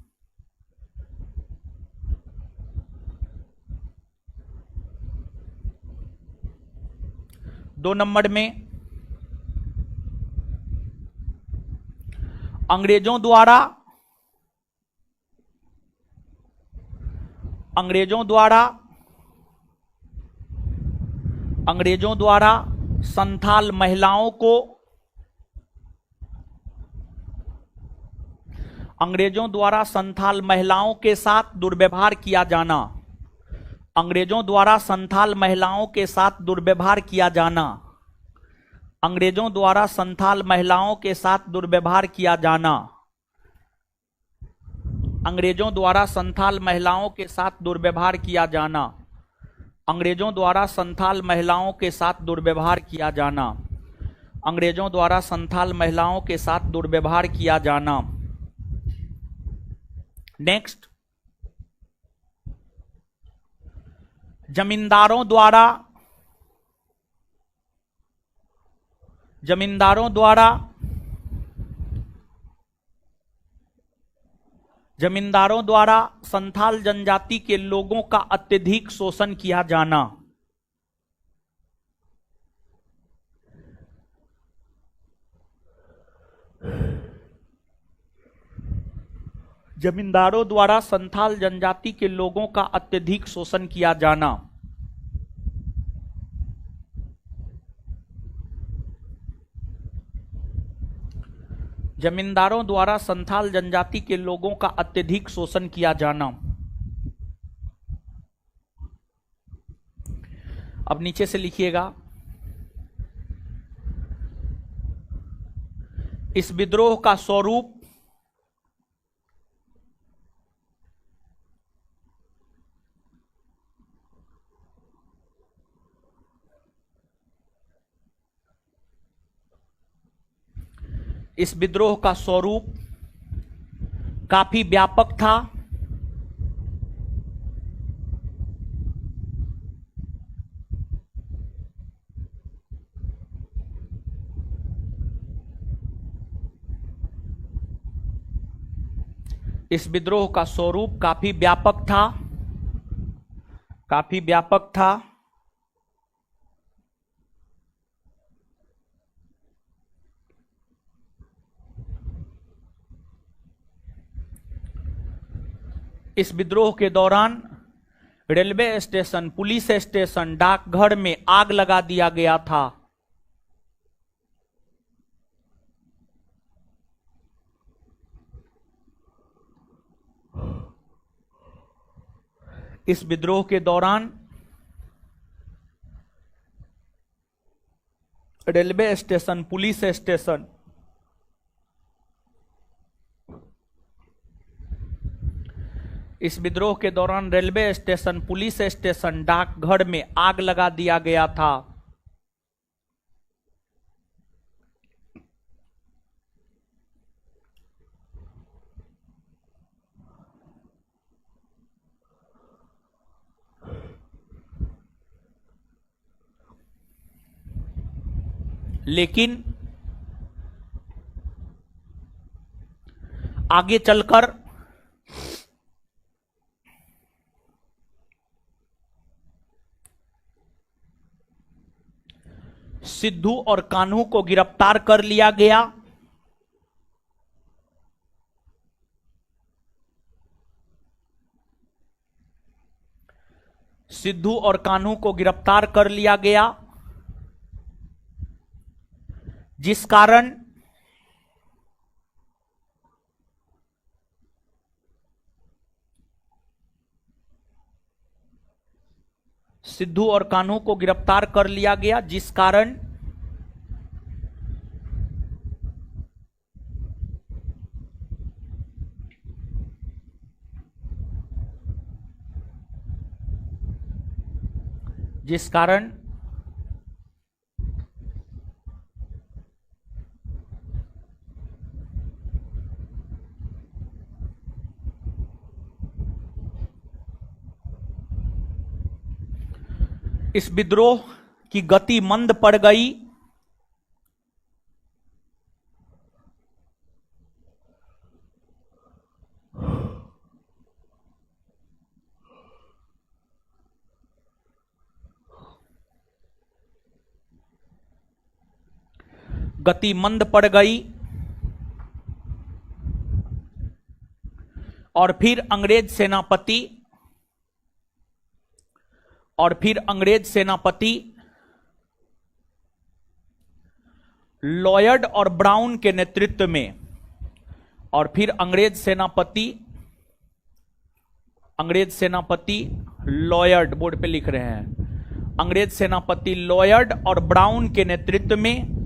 दो नंबर में अंग्रेजों द्वारा संथाल महिलाओं के साथ दुर्व्यवहार किया जाना, अंग्रेजों द्वारा संथाल महिलाओं के साथ दुर्व्यवहार किया जाना। अंग्रेजों द्वारा संथाल महिलाओं के साथ दुर्व्यवहार किया जाना। अंग्रेजों द्वारा संथाल महिलाओं के साथ दुर्व्यवहार किया जाना। अंग्रेजों द्वारा संथाल महिलाओं के साथ दुर्व्यवहार किया जाना। नेक्स्ट, जमींदारों द्वारा संथाल जनजाति के लोगों का अत्यधिक शोषण किया जाना। जमींदारों द्वारा संथाल जनजाति के लोगों का अत्यधिक शोषण किया जाना। जमींदारों द्वारा संथाल जनजाति के लोगों का अत्यधिक शोषण किया जाना। अब नीचे से लिखिएगा, इस विद्रोह का स्वरूप काफी व्यापक था। इस विद्रोह का स्वरूप काफी व्यापक था। इस विद्रोह के दौरान रेलवे स्टेशन, पुलिस स्टेशन, डाकघर में आग लगा दिया गया था। इस विद्रोह के दौरान रेलवे स्टेशन, पुलिस स्टेशन, इस विद्रोह के दौरान रेलवे स्टेशन, पुलिस स्टेशन, डाकघर में आग लगा दिया गया था। लेकिन आगे चलकर सिद्धू और कान्हू को गिरफ्तार कर लिया गया। सिद्धू और कान्हू को गिरफ्तार कर लिया गया, जिस कारण सिद्धू और कान्हू को गिरफ्तार कर लिया गया, जिस कारण इस विद्रोह की गति मंद पड़ गई। गति मंद पड़ गई और फिर अंग्रेज सेनापति लॉयड और ब्राउन के नेतृत्व में, अंग्रेज सेनापति लॉयड, बोर्ड पे लिख रहे हैं, अंग्रेज सेनापति लॉयड और ब्राउन के नेतृत्व में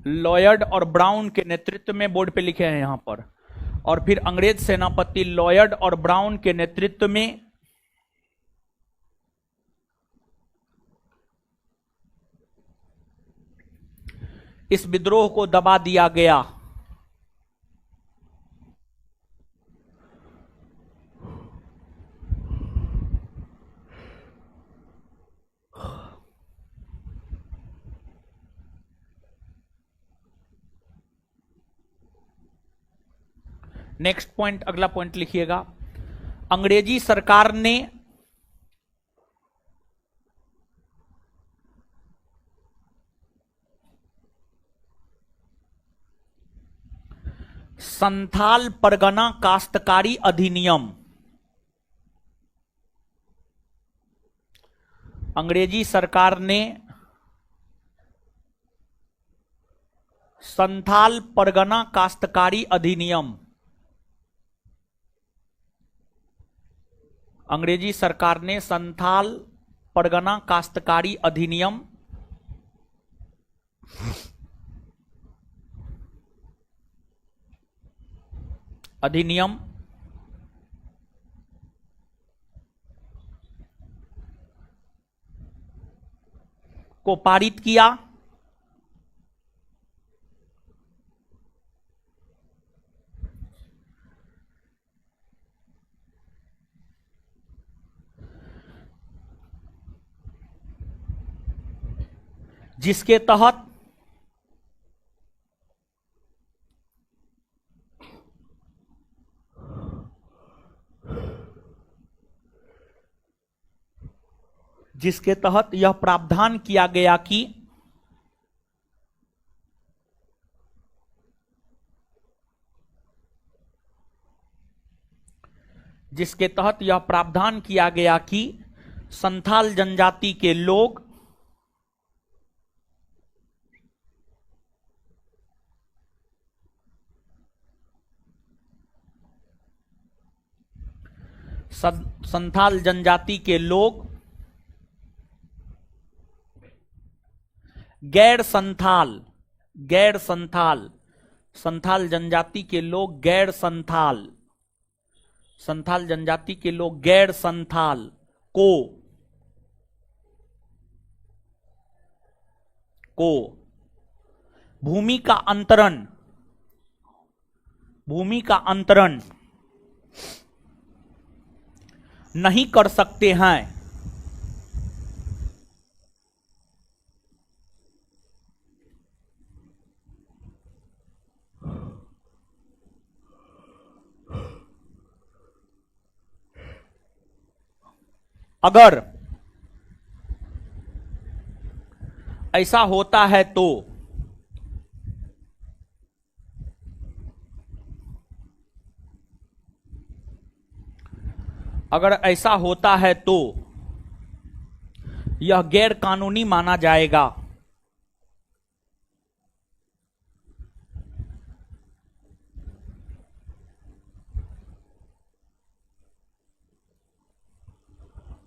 लॉयड और ब्राउन के नेतृत्व में, बोर्ड पे लिखे हैं यहां पर, और फिर अंग्रेज सेनापति लॉयड और ब्राउन के नेतृत्व में इस विद्रोह को दबा दिया गया। नेक्स्ट पॉइंट, अगला पॉइंट लिखिएगा। अंग्रेजी सरकार ने संथाल परगना काश्तकारी अधिनियम, अंग्रेजी सरकार ने संथाल परगना काश्तकारी अधिनियम, अंग्रेजी सरकार ने संथाल परगना काश्तकारी अधिनियम को पारित किया। जिसके तहत यह प्रावधान किया गया कि संथाल जनजाति के लोग संथाल जनजाति के लोग गैर संथाल संथाल जनजाति के लोग गैर संथाल को भूमि का अंतरण नहीं कर सकते हैं। अगर ऐसा होता है तो यह गैर कानूनी माना जाएगा।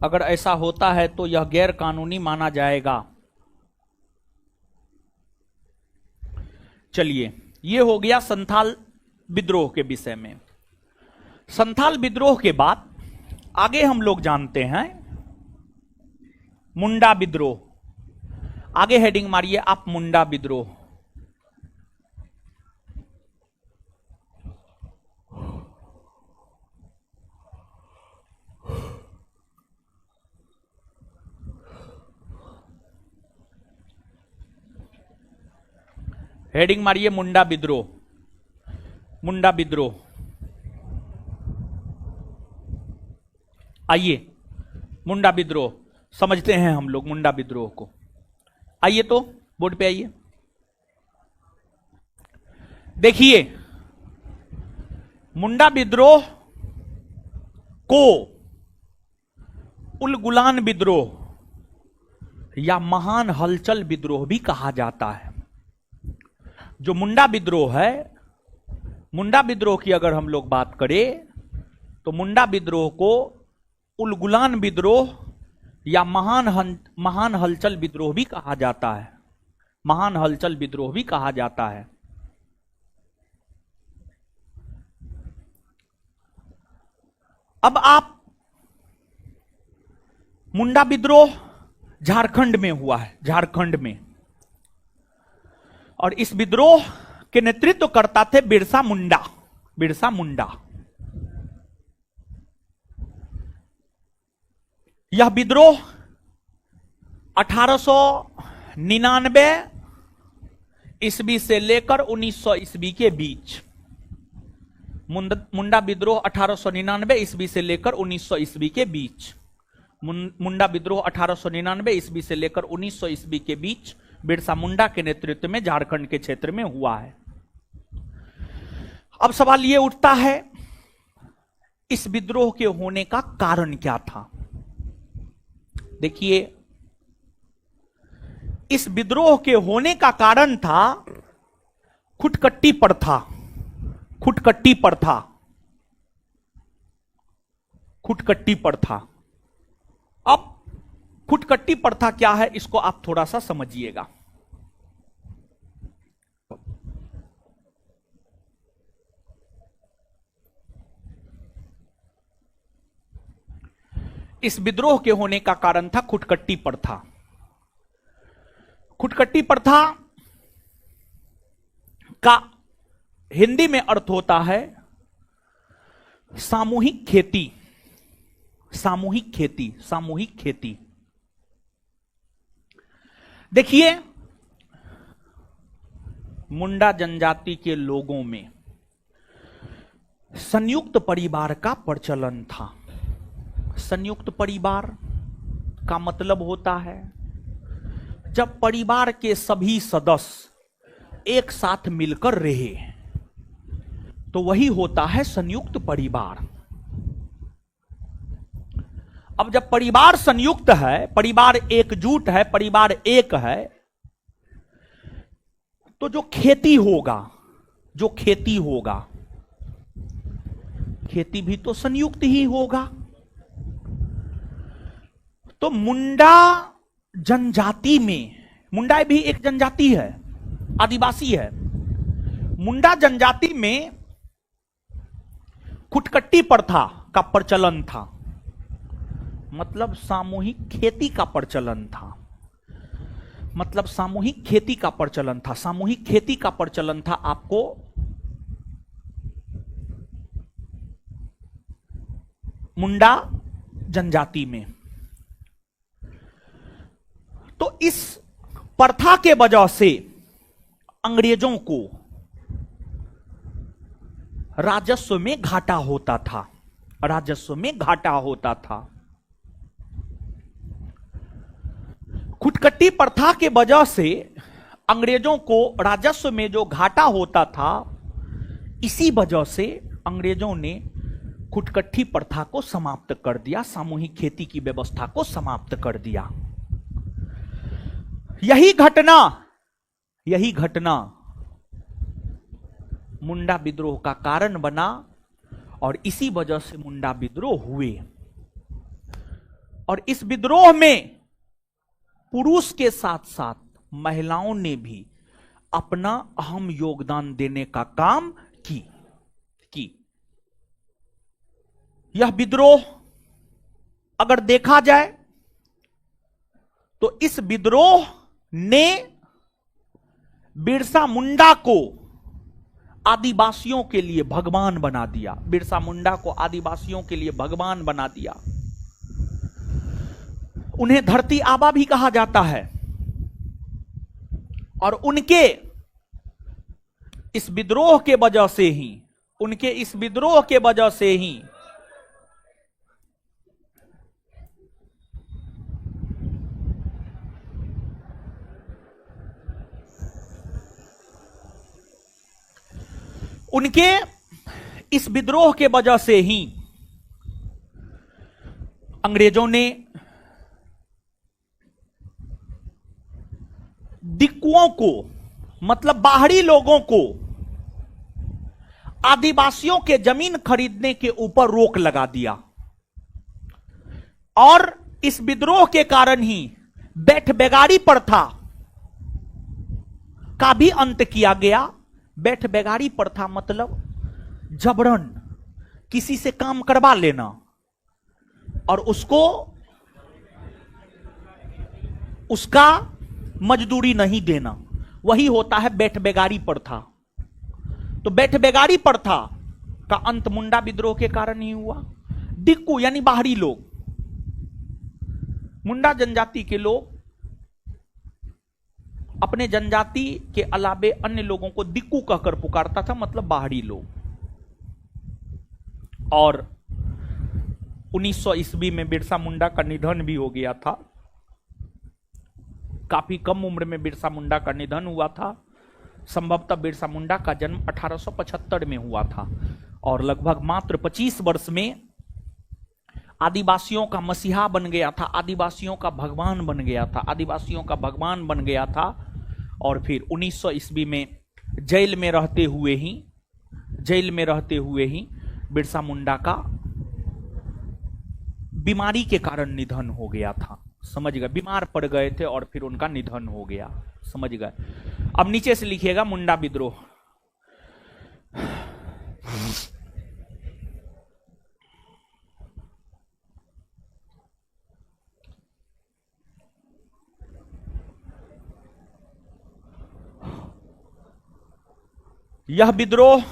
अगर ऐसा होता है तो यह गैर कानूनी माना जाएगा। चलिए, यह हो गया संथाल विद्रोह के विषय में। संथाल विद्रोह के बाद आगे हम लोग जानते हैं मुंडा विद्रोह। आगे हेडिंग मारिए आप, मुंडा विद्रोह। हेडिंग मारिए मुंडा विद्रोह। मुंडा विद्रोह, आइए मुंडा विद्रोह समझते हैं हम लोग मुंडा विद्रोह को। आइए तो बोर्ड पे आइए, देखिए मुंडा विद्रोह को उलगुलान विद्रोह या महान हलचल विद्रोह भी कहा जाता है। जो मुंडा विद्रोह है, मुंडा विद्रोह की अगर हम लोग बात करें तो मुंडा विद्रोह को उलगुलान विद्रोह या महान हलचल विद्रोह भी कहा जाता है। महान हलचल विद्रोह भी कहा जाता है। अब आप मुंडा विद्रोह झारखंड में हुआ है, झारखंड में, और इस विद्रोह के नेतृत्व करता थे बिरसा मुंडा। बिरसा मुंडा यह विद्रोह 1899 ईस्वी से लेकर 1900 ईस्वी के बीच, मुंडा विद्रोह 1899 ईस्वी से लेकर 1900 ईस्वी के बीच, मुंडा विद्रोह 1899 ईस्वी से लेकर 1900 ईस्वी के बीच बिरसा मुंडा के नेतृत्व में झारखंड के क्षेत्र में हुआ है। अब सवाल यह उठता है, इस विद्रोह के होने का कारण क्या था? देखिए, इस विद्रोह के होने का कारण था खुटकट्टी प्रथा। खुटकट्टी प्रथा, खुटकट्टी प्रथा। अब खुटकट्टी प्रथा क्या है, इसको आप थोड़ा सा समझिएगा। इस विद्रोह के होने का कारण था खुटकट्टी प्रथा। खुटकट्टी प्रथा का हिंदी में अर्थ होता है सामूहिक खेती। सामूहिक खेती, सामूहिक खेती। देखिए, मुंडा जनजाति के लोगों में संयुक्त परिवार का प्रचलन था। संयुक्त परिवार का मतलब होता है जब परिवार के सभी सदस्य एक साथ मिलकर रहे, तो वही होता है संयुक्त परिवार। अब जब परिवार संयुक्त है, परिवार एकजुट है, परिवार एक है, तो जो खेती होगा, जो खेती होगा, खेती भी तो संयुक्त ही होगा। तो मुंडा जनजाति में, मुंडा भी एक जनजाति है, आदिवासी है, मुंडा जनजाति में खुटकट्टी प्रथा का प्रचलन था, मतलब सामूहिक खेती का प्रचलन था। मतलब सामूहिक खेती का प्रचलन था। सामूहिक खेती का प्रचलन था आपको मुंडा जनजाति में। तो इस प्रथा के वजह से अंग्रेजों को राजस्व में घाटा होता था। राजस्व में घाटा होता था। खुटकट्टी प्रथा के वजह से अंग्रेजों को राजस्व में जो घाटा होता था, इसी वजह से अंग्रेजों ने खुटकट्टी प्रथा को समाप्त कर दिया, सामूहिक खेती की व्यवस्था को समाप्त कर दिया। यही घटना मुंडा विद्रोह का कारण बना और इसी वजह से मुंडा विद्रोह हुए। और इस विद्रोह में पुरुष के साथ साथ महिलाओं ने भी अपना अहम योगदान देने का काम की। यह विद्रोह अगर देखा जाए तो इस विद्रोह ने बिरसा मुंडा को आदिवासियों के लिए भगवान बना दिया। बिरसा मुंडा को आदिवासियों के लिए भगवान बना दिया। उन्हें धरती आबा भी कहा जाता है। और उनके इस विद्रोह के वजह से ही, उनके इस विद्रोह के वजह से ही उनके इस विद्रोह के वजह से ही अंग्रेजों ने दिक्कुओं को, मतलब बाहरी लोगों को, आदिवासियों के जमीन खरीदने के ऊपर रोक लगा दिया। और इस विद्रोह के कारण ही बैठ बेगारी प्रथा का भी अंत किया गया। बैठ बेगारी प्रथा मतलब जबरन किसी से काम करवा लेना और उसको उसका मजदूरी नहीं देना, वही होता है बैठ बेगारी प्रथा। तो बैठ बेगारी प्रथा का अंत मुंडा विद्रोह के कारण ही हुआ। डिक्कू यानी बाहरी लोग, मुंडा जनजाति के लोग अपने जनजाति के अलावे अन्य लोगों को दिक्कू कहकर पुकारता था, मतलब बाहरी लोग। और 1900 ईस्वी में बिरसा मुंडा का निधन भी हो गया था। काफी कम उम्र में बिरसा मुंडा का निधन हुआ था। संभवतः बिरसा मुंडा का जन्म 1875 में हुआ था और लगभग मात्र 25 वर्ष में आदिवासियों का मसीहा बन गया था, आदिवासियों का भगवान बन गया था, आदिवासियों का भगवान बन गया था। और फिर 1900 ईस्वी में जेल में रहते हुए ही बिरसा मुंडा का बीमारी के कारण निधन हो गया था। समझ गए, बीमार पड़ गए थे और फिर उनका निधन हो गया। समझ गए। अब नीचे से लिखिएगा मुंडा विद्रोह। यह विद्रोह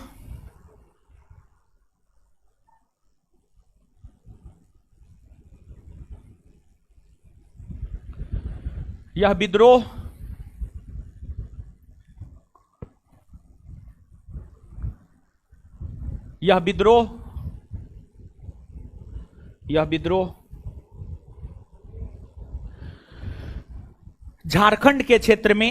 यह विद्रोह यह विद्रोह यह विद्रोह झारखंड के क्षेत्र में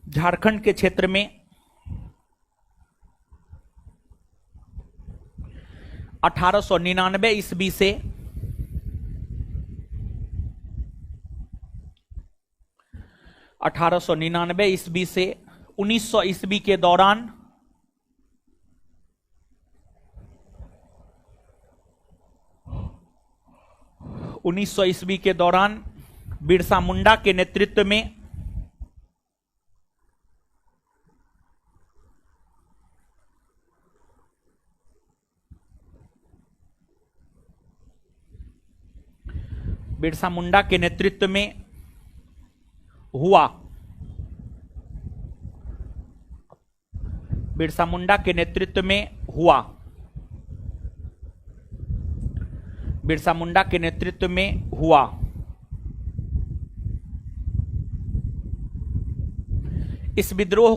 झारखंड के क्षेत्र में 1899 ईस्वी से 1900 ईस्वी के दौरान बिरसा मुंडा के नेतृत्व में बिरसा मुंडा के नेतृत्व में हुआ। बिरसा मुंडा के नेतृत्व में हुआ। बिरसा मुंडा के नेतृत्व में हुआ। इस विद्रोह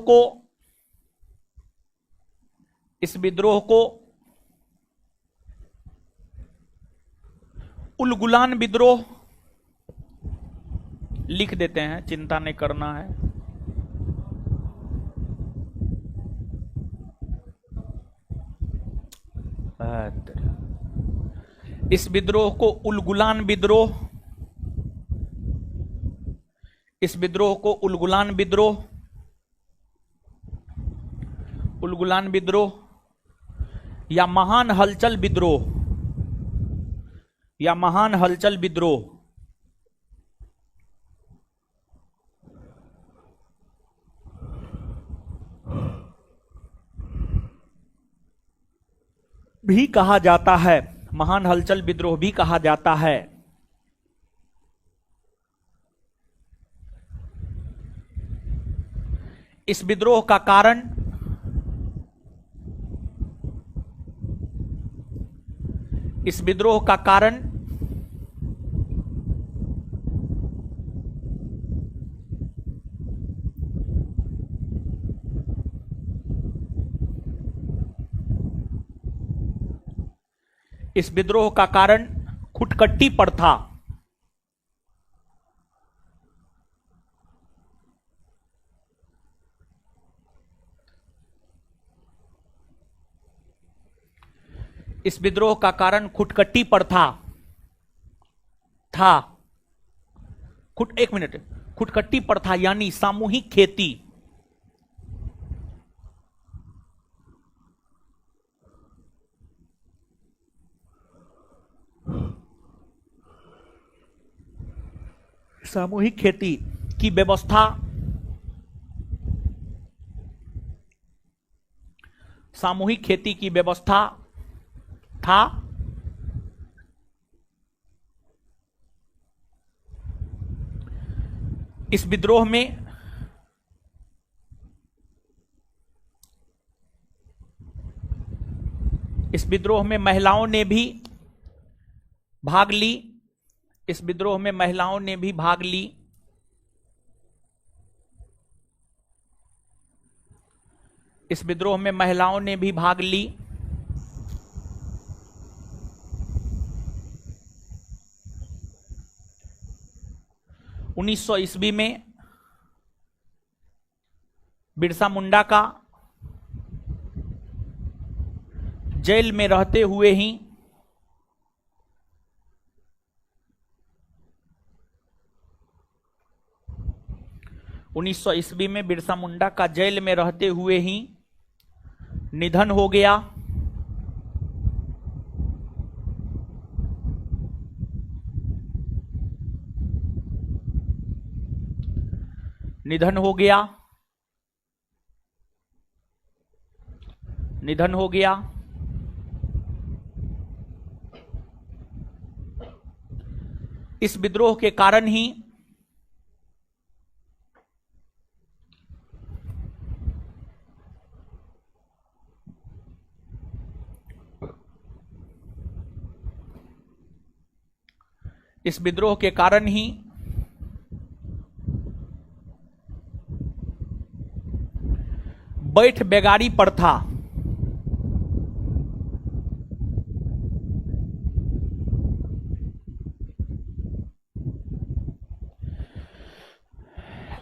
को उलगुलान विद्रोह लिख देते हैं, चिंता नहीं करना है। इस विद्रोह को उलगुलान विद्रोह या महान हलचल विद्रोह भी कहा जाता है। महान हलचल विद्रोह भी कहा जाता है। इस विद्रोह का कारण खुटकट्टी प्रथा। इस विद्रोह का कारण खुटकट्टी प्रथा था। एक मिनट, खुटकट्टी प्रथा यानी सामूहिक खेती। सामूहिक खेती की व्यवस्था, सामूहिक खेती की व्यवस्था था। इस विद्रोह में महिलाओं ने भी भाग ली। इस विद्रोह में महिलाओं ने भी भाग ली। इस विद्रोह में महिलाओं ने भी भाग ली। ईस्वी में बिरसा मुंडा का जेल में रहते हुए ही ईस्वी में बिरसा मुंडा का जेल में रहते हुए ही निधन हो गया। निधन हो गया। निधन हो गया। इस विद्रोह के कारण ही इस विद्रोह के कारण ही बैठ बेगारी प्रथा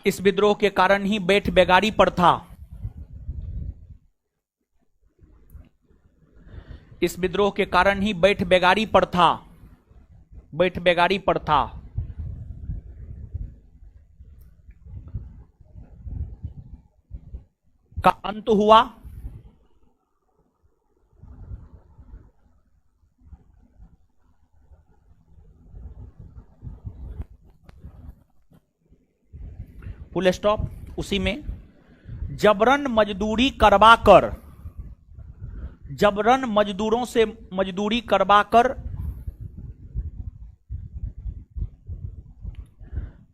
इस विद्रोह के कारण ही बैठ बेगारी प्रथा इस विद्रोह के कारण ही बैठ बेगारी प्रथा का अंत हुआ। Full stop. उसी में जबरन मजदूरी करवाकर, जबरन मजदूरों से मजदूरी करवाकर,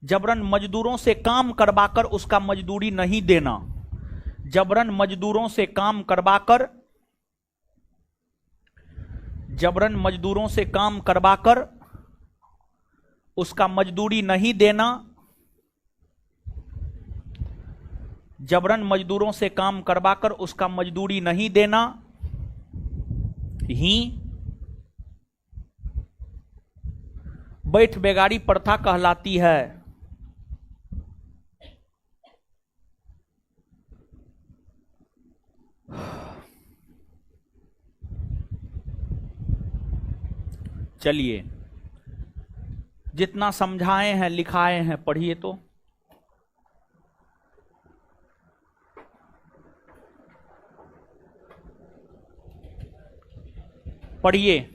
जबरन मजदूरों से काम करवाकर उसका मजदूरी नहीं देना, जबरन मजदूरों से काम करवाकर, जबरन मजदूरों से काम करवाकर उसका मजदूरी नहीं देना, जबरन मजदूरों से काम करवाकर उसका मजदूरी नहीं देना ही बैठ बेगारी प्रथा कहलाती है। चलिए, जितना समझाए हैं लिखाए हैं पढ़िए तो। पढ़िए।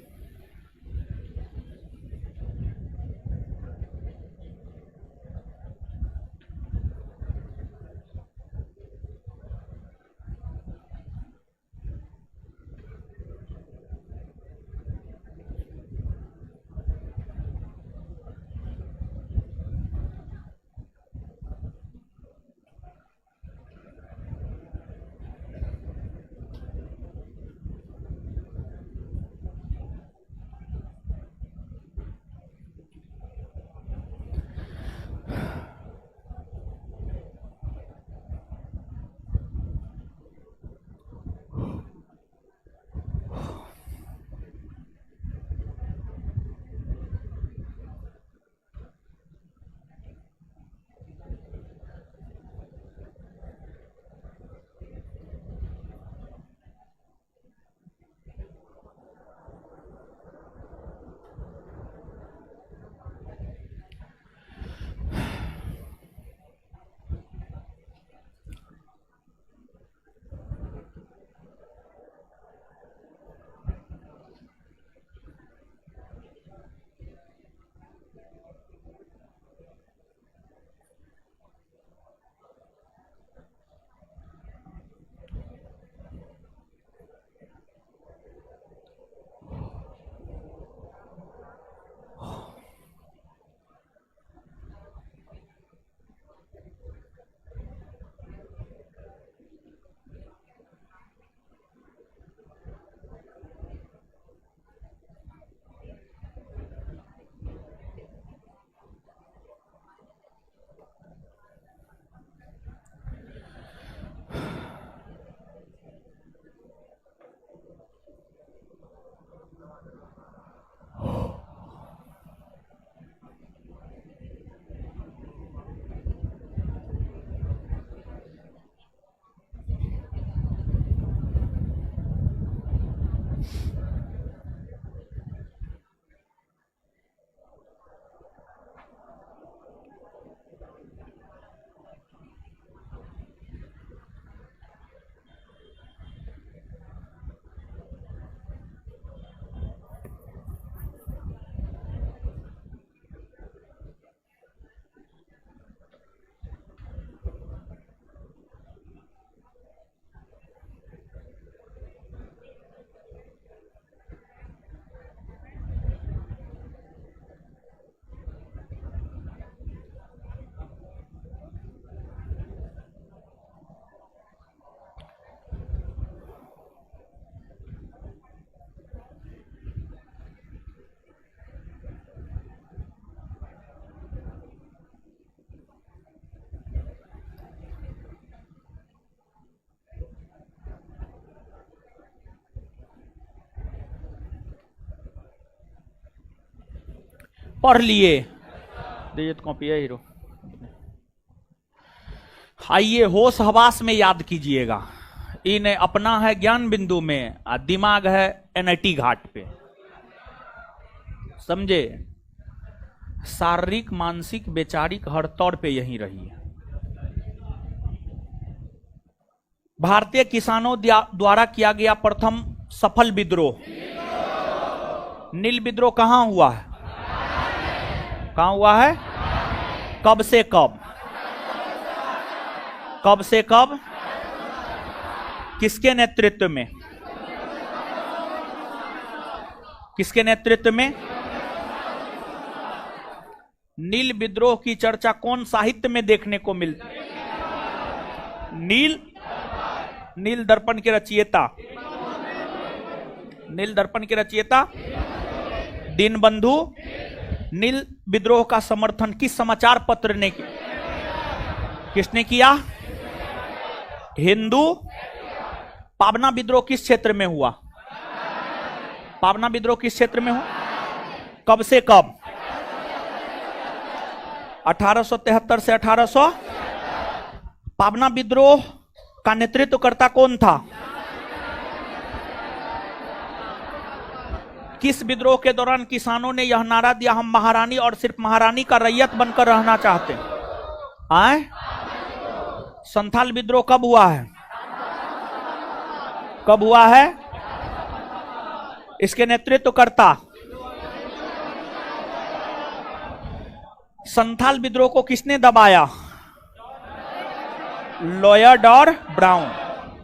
पढ़ लिए, दीजिए तो कॉपी है हीरो। आइए होश हवास में याद कीजिएगा। इन अपना है ज्ञान बिंदु में, दिमाग है एनआईटी घाट पे, समझे। शारीरिक मानसिक वैचारिक हर तौर पे यहीं रही है। भारतीय किसानों द्वारा किया गया प्रथम सफल विद्रोह, नील विद्रोह कहां हुआ है? कहां हुआ है? कब से कब? कब से कब? किसके नेतृत्व में? किसके नेतृत्व में? नील विद्रोह की चर्चा कौन साहित्य में देखने को मिलती? नील दर्पण के रचयिता, नील दर्पण के रचयिता दीनबंधु। नील विद्रोह का समर्थन किस समाचार पत्र ने किया? किसने किया? हिंदू। पाबना विद्रोह किस क्षेत्र में हुआ? पाबना विद्रोह किस क्षेत्र में हुआ? कब से कब? 1873 से 1800। पाबना विद्रोह का नेतृत्व करता कौन था? किस विद्रोह के दौरान किसानों ने यह नारा दिया, हम महारानी और सिर्फ महारानी का रैयत बनकर रहना चाहते हैं? आए? संथाल विद्रोह कब हुआ है? कब हुआ है? इसके नेतृत्व करता संथाल विद्रोह को किसने दबाया? लॉयड और ब्राउन।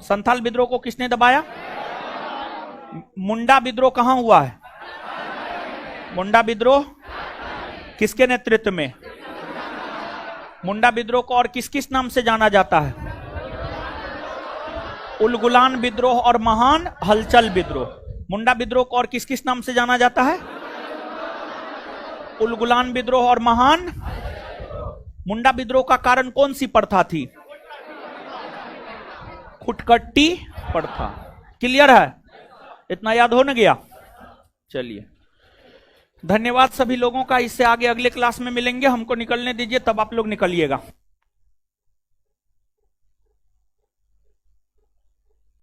संथाल विद्रोह को किसने दबाया? मुंडा विद्रोह कहां हुआ है? मुंडा विद्रोह किसके नेतृत्व में? मुंडा विद्रोह को और किस किस नाम से जाना जाता है? उलगुलान विद्रोह और महान हलचल विद्रोह। मुंडा विद्रोह को और किस किस नाम से जाना जाता है? उलगुलान विद्रोह और महान। मुंडा विद्रोह का कारण कौन सी प्रथा थी? खुटकट्टी प्रथा। क्लियर है? इतना याद हो न गया? चलिए, धन्यवाद सभी लोगों का। इससे आगे अगले क्लास में मिलेंगे, हमको निकलने दीजिए, तब आप लोग निकलिएगा।